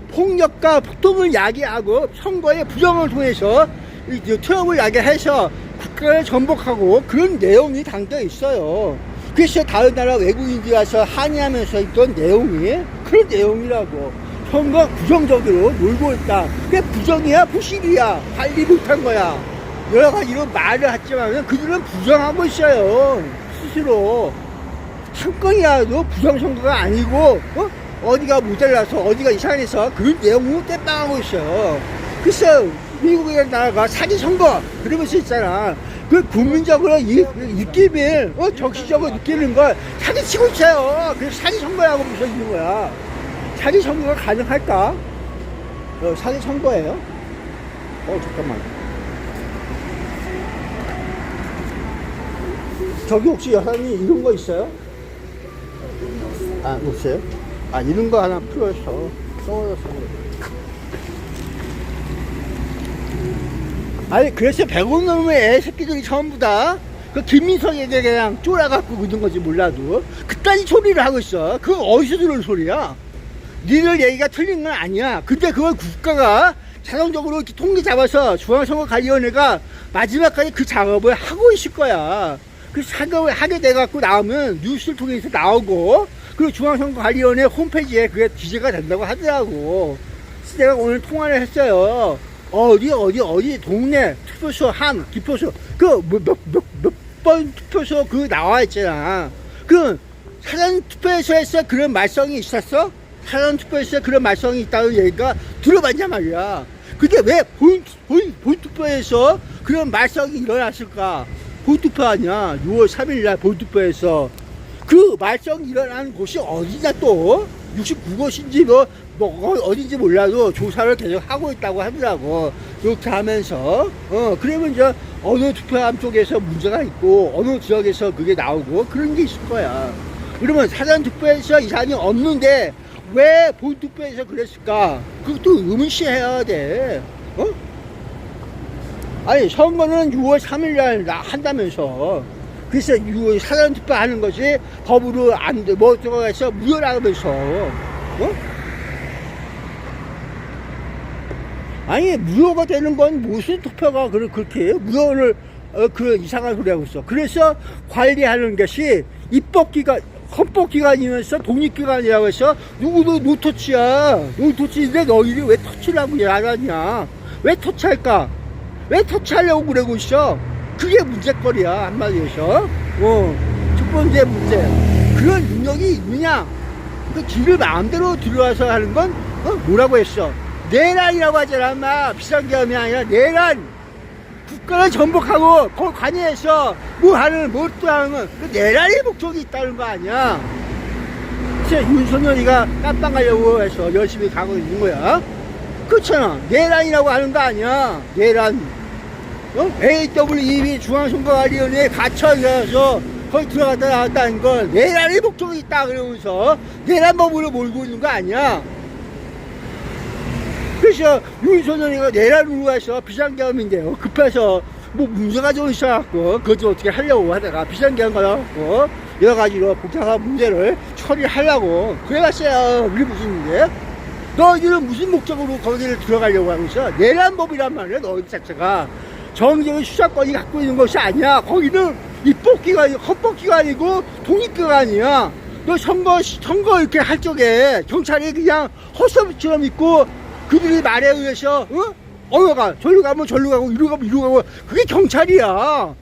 폭력과 폭동을 야기하고 선거의 부정을 통해서 트럼을 야기해서 국가를 전복하고 그런 내용이 담겨 있어요. 그래서 다른 나라 외국인들이 와서 항의하면서 있던 내용이 그런 내용이라고. 선거 부정적으로 놀고 있다. 그게 부정이야 부실이야? 관리 못한 거야. 여러 가지로 말을 하지만 그들은 부정하고 있어요. 스스로. 한 건이라도 부정선거가 아니고 어디가 모자라서 어디가 이상해서 그런 내용으로 떼빵하고 있어요. 글쎄 미국이라는 나라가 사기선거 그러면서 있잖아. 그 국민적으로 이 느낌을 정치적으로 느끼는 걸 사기치고 있어요. 그래서 사기선거라고 부서지는 거야. 사기선거가 가능할까? 사기선거예요? 잠깐만. 저기 혹시 여사님 이런 거 있어요? 없어요? 이런 거 하나 필요해서 써왔어요. 그래서 100원 넘는 애 새끼들이 전부 다 그 김민석에게 그냥 쫄아갖고 그런 거지 몰라도 그딴 소리를 하고 있어. 그거 어디서 들은 소리야? 니들 얘기가 틀린 건 아니야. 근데 그걸 국가가 자동적으로 이렇게 통계 잡아서 중앙선거관리위원회가 마지막까지 그 작업을 하고 있을 거야. 그 작업을 하게 돼갖고 나오면 뉴스를 통해서 나오고, 그리고 중앙선거관리위원회 홈페이지에 그게 기재가 된다고 하더라고. 그래서 내가 오늘 통화를 했어요. 어디 동네 투표소 기표소 몇 번 투표소 나와 있잖아. 그 사전 투표소에서 그런 말썽이 있었어? 사전투표에서 그런 말썽이 있다는 얘기가 들어봤냐 말이야. 근데 왜 본투표에서 그런 말썽이 일어났을까? 본투표 아니야. 6월 3일날 본투표에서 그 말썽이 일어난 곳이 어디냐 또? 69곳인지 뭐 어딘지 몰라도 조사를 계속 하고 있다고 하더라고. 이렇게 하면서 그러면 이제 어느 투표함 쪽에서 문제가 있고 어느 지역에서 그게 나오고 그런 게 있을 거야. 그러면 사전투표에서 이상이 없는데 왜 본투표에서 그랬을까? 그것도 의문시해야 돼. 아니 선거는 6월 3일날 한다면서. 그래서 6월 사전투표 하는 것이 법으로 안 돼. 뭐 들어가서 무효라면서. 아니 무효가 되는 건 무슨 투표가 그렇게 무효를 그런 이상한 소리 하고 있어. 그래서 관리하는 것이 입법기관, 헌법기관이면서 독립기관이라고 해서 누구도 노터치야. 노터치인데 너희들이 왜 터치를 하고 안 하냐? 왜 터치할까? 왜 터치하려고 그러고 있어? 그게 문제거리야 한마디에서. 첫 번째 문제. 그런 능력이 있느냐? 그 길을 마음대로 들어와서 하는 건 뭐라고 했어? 내란이라고 하잖아. 인마. 비상계엄이 아니라 내란. 국가를 전복하고 그 관여해서 뭐 하는 또 하는 그 내란의 목적이 있다는 거 아니야. 그래서 윤석열이가 깜빵 가려고 해서 열심히 가고 있는 거야. 그렇잖아. 내란이라고 하는 거 아니야. 내란. AWEB 중앙선거관리위원회에 갇혀서 거기 들어갔다 나왔다는 건 내란의 목적이 있다 그러면서 내란법으로 몰고 있는 거 아니야. 그래서 윤석열이가 내란으로 해서 비상계엄인데요. 급해서 뭐 문제가 좀 있어갖고 그것도 어떻게 하려고 하다가 비상계엄 가갖고 여러 가지로 복잡한 문제를 처리하려고 그래봤어요. 우리 무슨 일인데? 너희들은 무슨 목적으로 거기를 들어가려고 하면서 내란법이란 말이야. 너희들 자체가 정적인 수사권이 갖고 있는 것이 아니야. 거기는 입법기관이 헌법기관이고 독립기관이야. 너 선거 이렇게 할 적에 경찰이 그냥 헛소리처럼 있고 그들이 말에 의해서 어느 가 절로 가면 절로 가고 이리로 가면 이리로 가고 그게 경찰이야.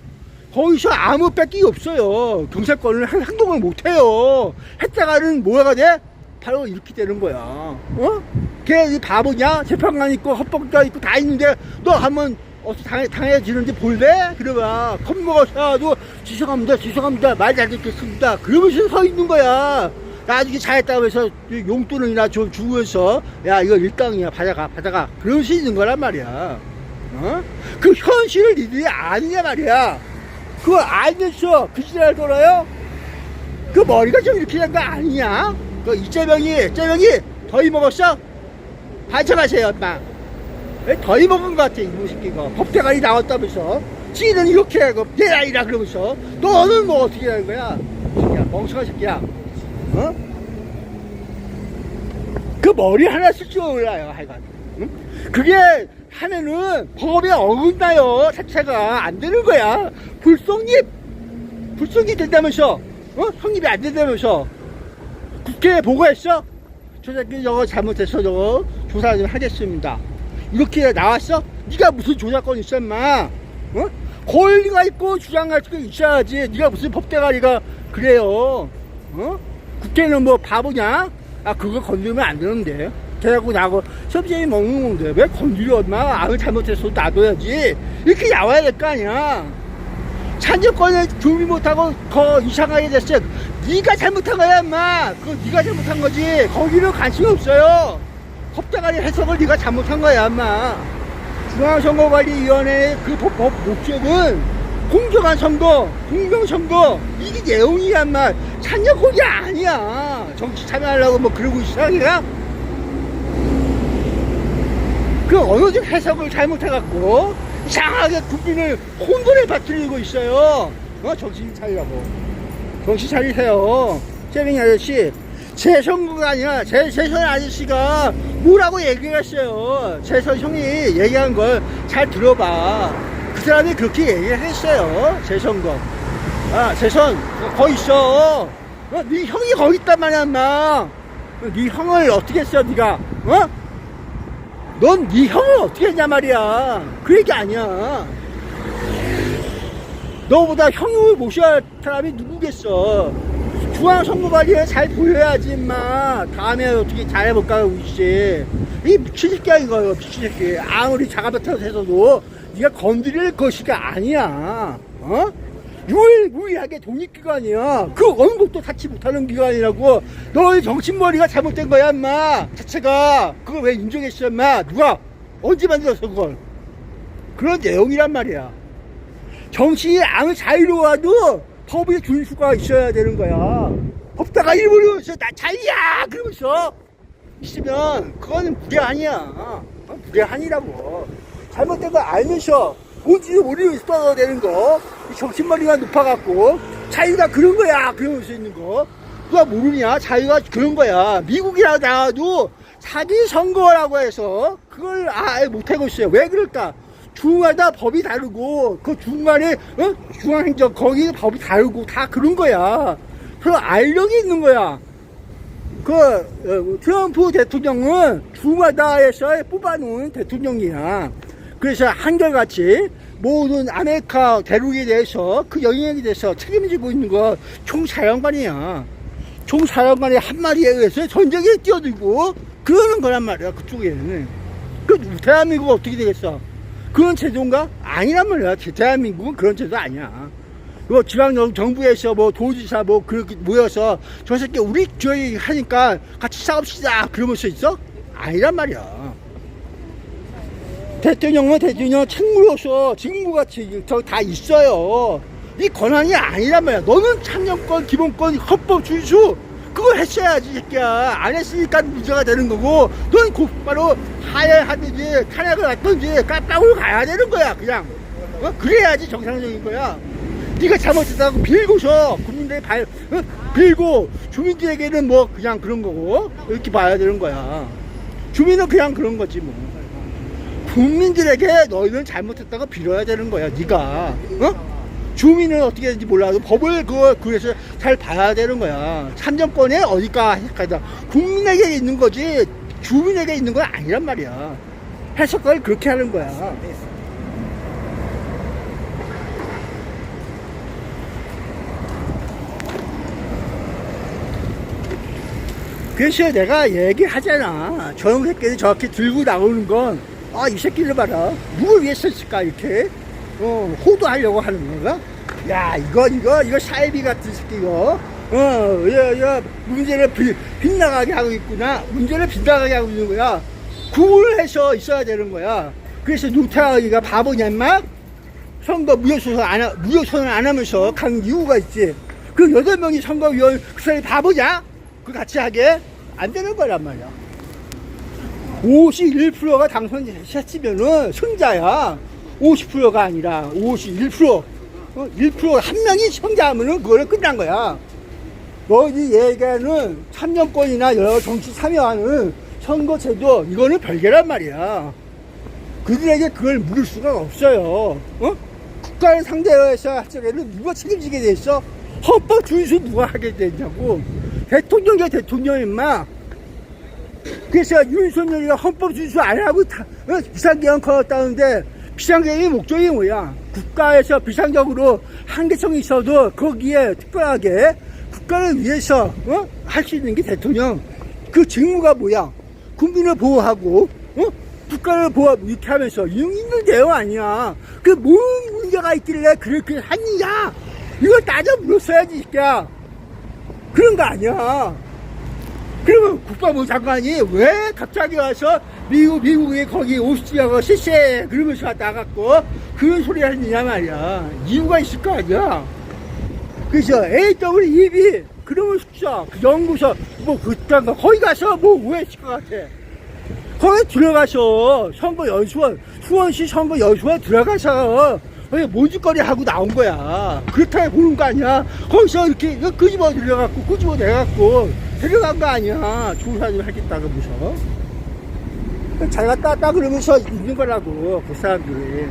거기서 아무 뺏기 없어요. 경찰권을 행동을 못해요. 했다가는 뭐가 돼? 바로 이렇게 되는 거야. 걔 바보냐? 재판관 있고 헌법기관 있고 다 있는데 너 한번 어떻게 당해지는지 볼래? 그러면 겁먹어서도 죄송합니다 말 잘 듣겠습니다 그러면서 서 있는 거야. 나중에 잘했다고 해서 용돈이나 좀 주면서 야 이거 일당이야 받아가 그럴 수 있는 거란 말이야. 그 현실을 니들이 아느냐 말이야. 그거 알면서 그 지랄 돌아요? 그 머리가 좀 이렇게 된 거 아니냐? 그 이재명이 더위 먹었어? 반성하세요 엄마. 더위 먹은 것 같아 이놈 새끼가. 법대가리 나왔다면서 지는 이렇게 하고 내란이라 그러면서 너는 뭐 어떻게 하는 거야? 새끼야 멍청한 새끼야. 그 머리 하나 쓸 줄 몰라요 하여간. 그게 하면은 법에 어긋나요. 자체가 안 되는 거야. 불성립 된다면서 성립이 안 된다면서 국회에 보고했어? 저 새끼 저거 잘못했어 저거 조사 좀 하겠습니다 이렇게 나왔어? 네가 무슨 조사권 있어 인마. 권리가 있고 주장 가치가 있어야지. 네가 무슨 법대가리가 그래요. 국회는 뭐 바보냐? 그거 건드리면 안 되는데. 걔하고 나하고 섭제이 먹는 건데 왜 건드려 엄마. 아무 잘못했어 놔둬야지. 이렇게 나와야 될 거 아니야. 찬조건을 준비 못하고 더 이상하게 됐어. 네가 잘못한 거야 임마. 그거 네가 잘못한 거지. 거기는 관심이 없어요. 법대가리 해석을 네가 잘못한 거야 임마. 중앙선거관리위원회의 그 법 목적은 공정한 선거, 공정선거 이게 내용이야 임마. 찬조건이 아니야. 정치 참여하려고 뭐 그러고 있어 걔가? 그 어느 정 해석을 잘못해갖고 이상하게 국민을 혼돈에 빠뜨리고 있어요. 정신 차리라고. 정신 차리세요. 재명이 아저씨. 제 선거가 아니라 재선 아저씨가 뭐라고 얘기했어요. 재선 형이 얘기한 걸 잘 들어봐. 그 사람이 그렇게 얘기를 했어요. 재선거. 재선 거기 있어. 네 형이 거기 있단 말이야 인마. 네 형을 어떻게 했어 네가? 넌 네 형을 어떻게 했냐 말이야. 그 얘기 아니야. 너보다 형을 모셔야 할 사람이 누구겠어. 중앙선거관리에 잘 보여야지 임마. 다음에 어떻게 잘해볼까 우리씨. 이 미친 새끼야 이거. 미친 새끼. 아무리 자가bet터에서 해서도 네가 건드릴 것이가 아니야. 어? 유일하게 독립기관이야. 그 어느 것도 타치 못하는 기관이라고. 너의 정신머리가 잘못된 거야 임마. 자체가. 그걸 왜 인정했어 임마. 누가 언제 만들었어 그걸. 그런 내용이란 말이야. 정신이 아무 자유로워도 법의 준수가 있어야 되는 거야. 법다가 일부러 나 자유야 그러면서 있으면 그거는 무례한이야. 무례한이라고. 잘못된 거 알면서 뭔지도 모르고 있어야 되는 거. 정신머리가 높아갖고 자유가 그런 거야 그러면서 있는 거. 누가 모르냐. 자유가 그런 거야. 미국이라 나와도 자기 선거라고 해서 그걸 아예 못하고 있어요. 왜 그럴까. 중마다 법이 다르고 그 중간에 중앙행정 거기 법이 다르고 다 그런 거야. 그런 알력이 있는 거야. 그 트럼프 대통령은 주마다에서 뽑아놓은 대통령이야. 그래서 한결같이 모든 아메리카 대륙에 대해서 그 영향에 대해서 책임지고 있는 거 총사령관이야. 총사령관의 한마디에 의해서 전쟁에 뛰어들고 그러는 거란 말이야. 그쪽에는. 그 대한민국은 어떻게 되겠어? 그런 제도인가? 아니란 말이야. 대한민국은 그런 제도 아니야. 뭐 지방정부에서 뭐 도지사 뭐 그렇게 모여서 저 새끼 우리 저희 하니까 같이 싸웁시다 그러면서 있어? 아니란 말이야. 대통령은 대통령 책무로서 직무같이 다 있어요. 이 권한이 아니란 말이야. 너는 참여권, 기본권, 헌법 준수 그걸 했어야지 새끼야. 안 했으니까 문제가 되는 거고 넌 곧바로 하야하든지 탄핵을 받든지 깜빡으로 가야 되는 거야 그냥. 그래야지 정상적인 거야. 네가 잘못했다고 빌고서 국민들이 빌고 주민들에게는 뭐 그냥 그런 거고 이렇게 봐야 되는 거야. 주민은 그냥 그런 거지 뭐. 국민들에게 너희는 잘못했다고 빌어야 되는 거야 네가. 주민은 어떻게 되는지 몰라도 법을 그래서 잘 봐야 되는 거야. 참정권에 어디가 해석하다. 국민에게 있는 거지 주민에게 있는 건 아니란 말이야. 해석을 그렇게 하는 거야. 그래서 내가 얘기하잖아. 저런 새끼들 저렇게 들고 나오는 건, 이 새끼를 봐라. 누굴 위해서 했을까, 이렇게? 호도하려고 하는 건가? 야, 이거 사이비 같은 새끼, 이거. 문제를 빗나가게 하고 있구나. 문제를 빗나가게 하고 있는 거야. 구분을 해서 있어야 되는 거야. 그래서 누타이가 바보냐, 임마? 선거 무효선언 안 하면서 간 이유가 있지. 그 8명이 선거위원, 그 사람이 바보냐? 그 같이 하게 안 되는 거란 말이야. 51%가 당선됐으면은 승자야. 50%가 아니라 51%. 1% 한 명이 승자하면은 그거는 끝난 거야. 너희 얘기하는 참정권이나 여러 정치 참여하는 선거제도 이거는 별개란 말이야. 그들에게 그걸 물을 수가 없어요. 국가를 상대해서 할 적에는 누가 책임지게 돼 있어? 헌법 준수 누가 하게 되냐고. 대통령이야 대통령 임마. 그래서 윤석열이가 헌법 준수 안 하고 비상계엄 걸었다는데 비상계엄의 목적이 뭐야? 국가에서 비상적으로 한계성이 있어도 거기에 특별하게 국가를 위해서 할 수 있는 게 대통령. 그 직무가 뭐야? 국민을 보호하고 국가를 보호하고 이렇게 하면서 있는 내용 아니야. 그 뭔 문제가 있길래 그렇게 하느냐? 이걸 따져 물었어야지 새끼야. 그런 거 아니야. 그러면 국방부 장관이 왜 갑자기 와서 미국이 거기 오스트리아가 실세 그러면서 나갔고 그런 소리 하느냐 말이야. 이유가 있을 거 아니야. 그래서 AWEB 그러면 숙사 그 연구소 뭐 그딴 거 거기 가서 뭐 오해했을 것 같아. 거기 들어가서 선거 연수원 수원시 선거 연수원 들어가서 모질거리 하고 나온 거야. 그렇다고 보는 거 아니야. 거기서 이렇게 끄집어 들여갖고 끄집어 내갖고 데려간 거 아니야. 조사 좀 하겠다고 무서. 자기가 따 그러면서 있는 거라고 그 사람들이.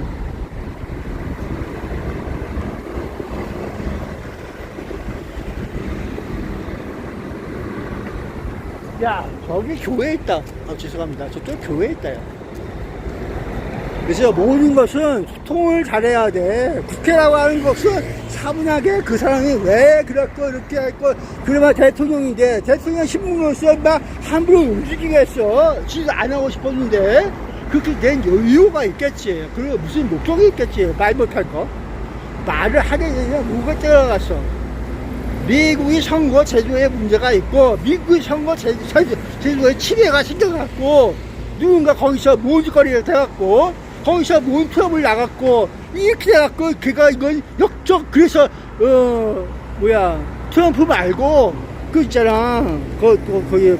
야 저기 교회 있다. 죄송합니다. 저쪽 교회 있다. 야. 그래서 모든 것은 소통을 잘해야 돼. 국회라고 하는 것은 차분하게 그 사람이 왜 그랬고 이렇게 했고 그러면 대통령인데 대통령 신분으로서 막 함부로 움직이겠어. 지도 안 하고 싶었는데 그렇게 된 이유가 있겠지. 그리고 무슨 목적이 있겠지. 말 못할 거. 말을 하게 되면 뭐가 들어갔어. 미국이 선거 제도에 문제가 있고 미국이 선거 제도에 침해가 생겨갖고 누군가 거기서 모질거리를 돼갖고 거기서 뭔 트러블 나갔고 이렇게 돼갖고 걔가 이건 역적 그래서 트럼프 말고 그 있잖아 거기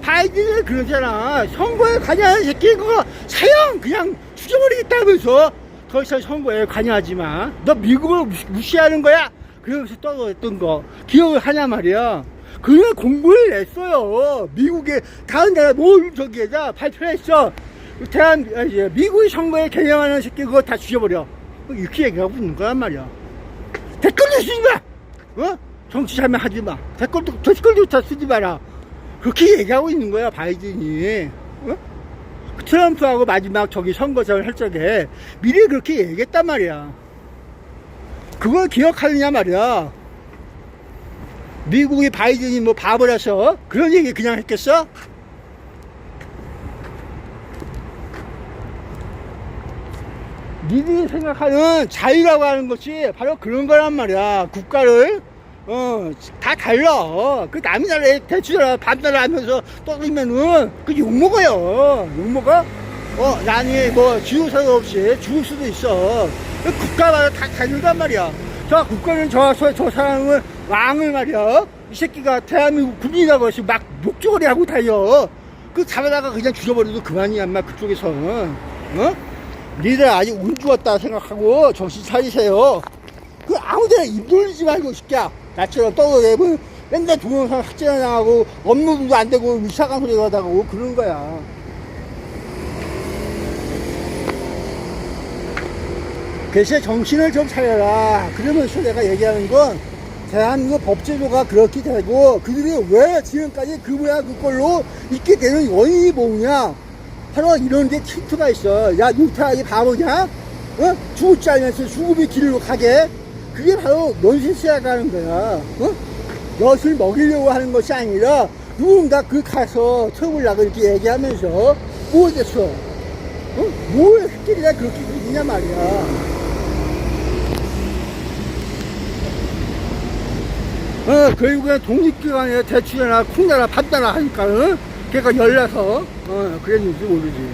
바이든이 그러잖아. 선거에 관여하는 새끼 그거 사형 그냥 죽여버리겠다면서 거기서 선거에 관여하지 마. 너 미국을 무시하는 거야? 그러면서 떠들었던 거 기억을 하냐 말이야. 그냥 공고를 냈어요. 미국에 다른 나라 저기에다 발표했어. 미국의 선거에 개념하는 새끼 그거 다 죽여버려. 이렇게 얘기하고 있는 거란 말이야. 댓글도 쓰지 마. 정치 참여하지 마. 댓글도 다 쓰지 마라. 그렇게 얘기하고 있는 거야 바이든이. 트럼프하고 마지막 저기 선거전을 할 적에 미리 그렇게 얘기했단 말이야. 그걸 기억하느냐 말이야. 미국의 바이든이 뭐 바보라서 그런 얘기 그냥 했겠어? 니들이 생각하는 자유라고 하는 것이 바로 그런 거란 말이야. 국가를 다 달라. 그 남의 나라에 대추나라 밤나라 하면서 떠들면은 그 욕먹어요. 욕먹어? 나중에 뭐 지우사도 없이 죽을 수도 있어. 국가마다 다 다르단 말이야. 저 국가는 저 사람은 왕을 말이야. 이 새끼가 대한민국 군인이라고 해서 막 목조거리 하고 달려. 그 잡아다가 그냥 죽여버려도 그만이야, 인마 그쪽에서는. 니들 아직 운 죽었다 생각하고 정신 차리세요. 그 아무데나 입 돌리지 말고 새끼야. 나처럼 떠들고 맨날 동영상 삭제당하고 업로드도 안 되고 이상한 소리 하다가 그런 거야. 그래서 정신을 좀 차려라. 그러면서 내가 얘기하는 건 대한민국 법제도가 그렇게 되고 그들이 왜 지금까지 그 모양 그걸로 있게 되는 원인이 뭐냐. 바로 이런 게 틴트가 있어. 야, 뉴타하게 바보냐? 죽을 줄 알면서 죽음의 길로 가게? 그게 바로 넌센스라고 하는 거야. 엿을 먹이려고 하는 것이 아니라 누군가 그 가서 트러블 나고 이렇게 얘기하면서 뭐 됐어? 뭘 흑길이가 그렇게 그리냐 말이야. 결국엔 독립기관에 대추나 콩나라 밥나라 하니까 걔가 열나서 그랬는지 모르지.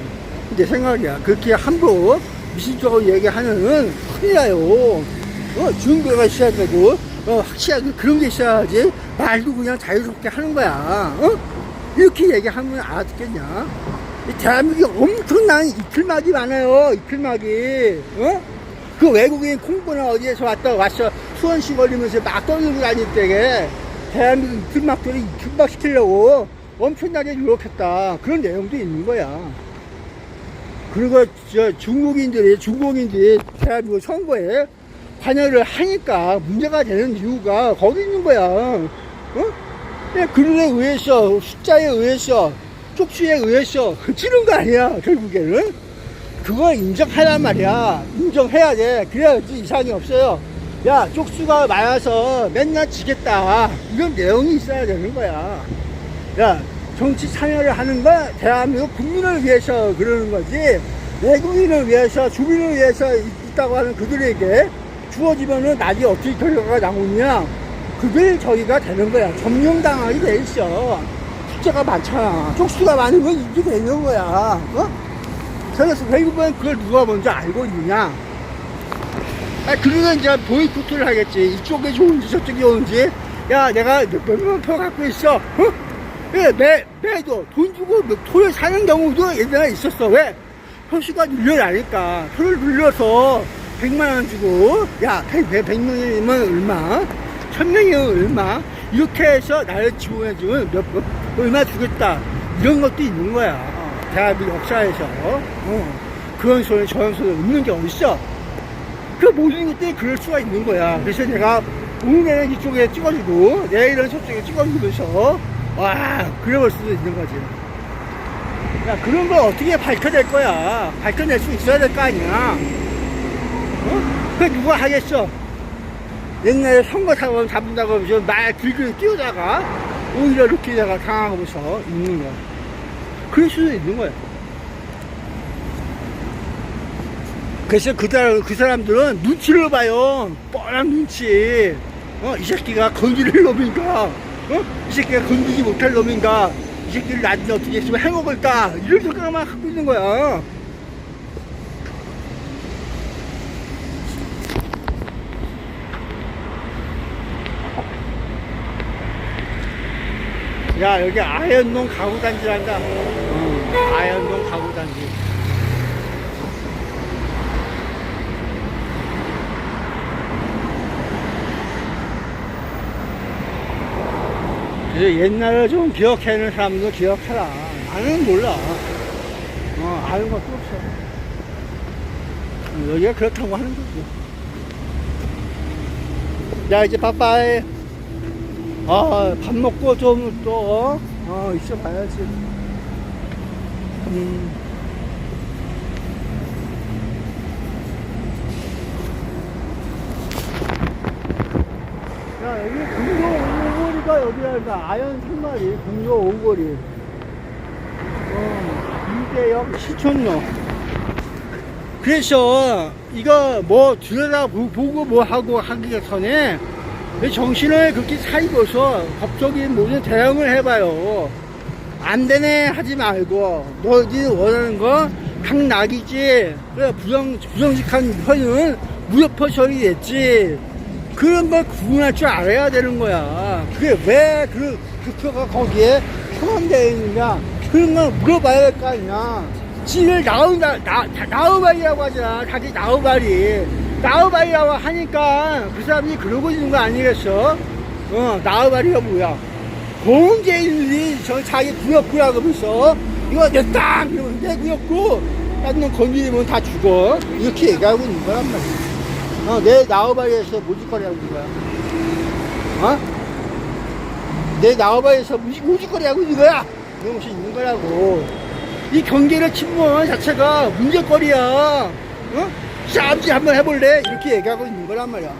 내 생각이야. 그렇게 함부로 미신적으로 얘기하면은 큰일 나요. 증거가 있어야 되고 확실하게 그런 게 있어야지 말도 그냥 자유롭게 하는 거야. 이렇게 얘기하면 알아듣겠냐. 대한민국이 엄청난 이틀막이 많아요. 이틀막이. 그 외국인 콩고나 어디에서 왔어 수원시 걸리면서 막 떠들고 다닐 때에 대한민국 이틀막들을 이틀막 시키려고 엄청나게 노력했다. 그런 내용도 있는 거야. 그리고 중국인들이 대한민국 선거에 관여를 하니까 문제가 되는 이유가 거기 있는 거야. 그들에 의해서 숫자에 의해서 쪽수에 의해서 치는 거 아니야. 결국에는 그걸 인정하란 말이야. 인정해야 돼. 그래야지 이상이 없어요. 야, 쪽수가 많아서 맨날 지겠다. 이런 내용이 있어야 되는 거야. 야, 정치 참여를 하는 건 대한민국 국민을 위해서 그러는 거지. 외국인을 위해서, 주민을 위해서 있다고 하는 그들에게 주어지면은 나중에 어떻게 결과가 나오느냐. 그게 저기가 되는 거야. 점령당하게 돼 있어. 숫자가 많잖아. 쪽수가 많은 건 이게 되는 거야. 그래서 결국은 그걸 누가 먼저 알고 있느냐. 그러면 이제 보이콧을 하겠지. 이쪽에 좋은지 저쪽이 좋은지. 야, 내가 몇몇 표 갖고 있어. 매도 돈 주고 표를 사는 경우도 예전에 있었어. 왜? 표수가 늘려나니까. 표를 늘려서 100만원 주고, 야, 100명이면 얼마? 1000명이면 얼마? 이렇게 해서 나를 지원해주면 얼마 주겠다. 이런 것도 있는 거야. 대한민국 역사에서. 그런 소리, 저런 소리 없는 게 어딨어? 그 모든 것들이 그럴 수가 있는 거야. 그래서 내가 오늘은 이쪽에 찍어주고, 내일은 저쪽에 찍어주면서, 와, 그래볼 수도 있는 거지. 야, 그런 걸 어떻게 밝혀낼 거야? 밝혀낼 수 있어야 될 거 아니야? 어? 그 누가 하겠어? 옛날에 선거 사고 잡는다고 하면서 말 길게 뛰어다가 오히려 이렇게다가 당하고서 있는 거야. 그럴 수도 있는 거야. 그래서 그 사람들은 눈치를 봐요. 뻔한 눈치. 이 새끼가 건드릴 놈인가? 이 새끼가 건드리지 못할 놈인가? 이 새끼를 나중에 어떻게 했으면 해먹을까? 이런 생각만 갖고 있는 거야. 야, 여기 아현동 가구단지란다. 아현동 가구단지. 옛날에 좀 기억하는 사람도 기억하라. 나는 몰라. 아는 것도 없어. 여기가 그렇다고 하는 거지. 야, 이제 빠빠이. 밥 먹고 좀 또, 있어 봐야지. 야, 여기 금교 오거리가 여기랄까. 아현 산마리, 금교 오거리. 이대역 시촌로. 그래서, 이거 뭐, 들여다보고 뭐 하고 하기 전에, 정신을 그렇게 차리고서 법적인 모든 대응을 해봐요. 안 되네 하지 말고, 너희들이 원하는 거 강락이지. 그래, 부정직한 편은 무효표 처리됐지. 그런 걸 구분할 줄 알아야 되는 거야. 그게 왜 그 표가 거기에 포함되어 있느냐. 그런 걸 물어봐야 될 거 아니야. 지를 나우발이라고 하잖아. 자기 나우발이라고 하니까 그 사람이 그러고 있는 거 아니겠어? 나우발이가 뭐야? 공개인들이 자기 구역구라고 하면서 이거 내 땅! 이러면 내 구역구! 딴 건드리면 다 죽어. 이렇게 얘기하고 있는 거란 말이야. 내 나우바리에서 모짓거리 하고 있는 거야. 내 나우바리에서 모짓거리 하고 있는 거야. 이런 것이 있는 거라고. 이 경계를 침범 자체가 문제거리야. 싸움질 한번 해볼래? 이렇게 얘기하고 있는 거란 말이야.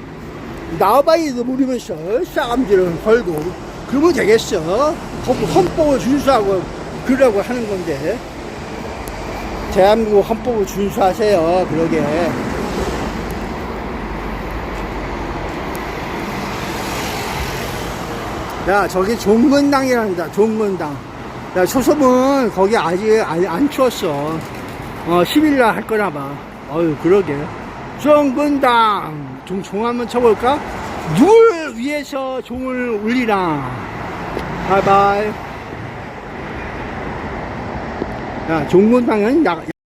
나우바리도 모르면서 싸움질을 걸고 그러면 되겠어. 헌법을 준수하고 그러라고 하는 건데. 대한민국 헌법을 준수하세요. 그러게. 야, 저기 종근당이랍니다. 종근당. 야, 초소문 거기 아직 안 추웠어. 10일날 할 거나 봐. 그러게. 종근당. 종 한번 쳐볼까? 누굴 위해서 종을 울리나. 바이바이. 야, 종근당은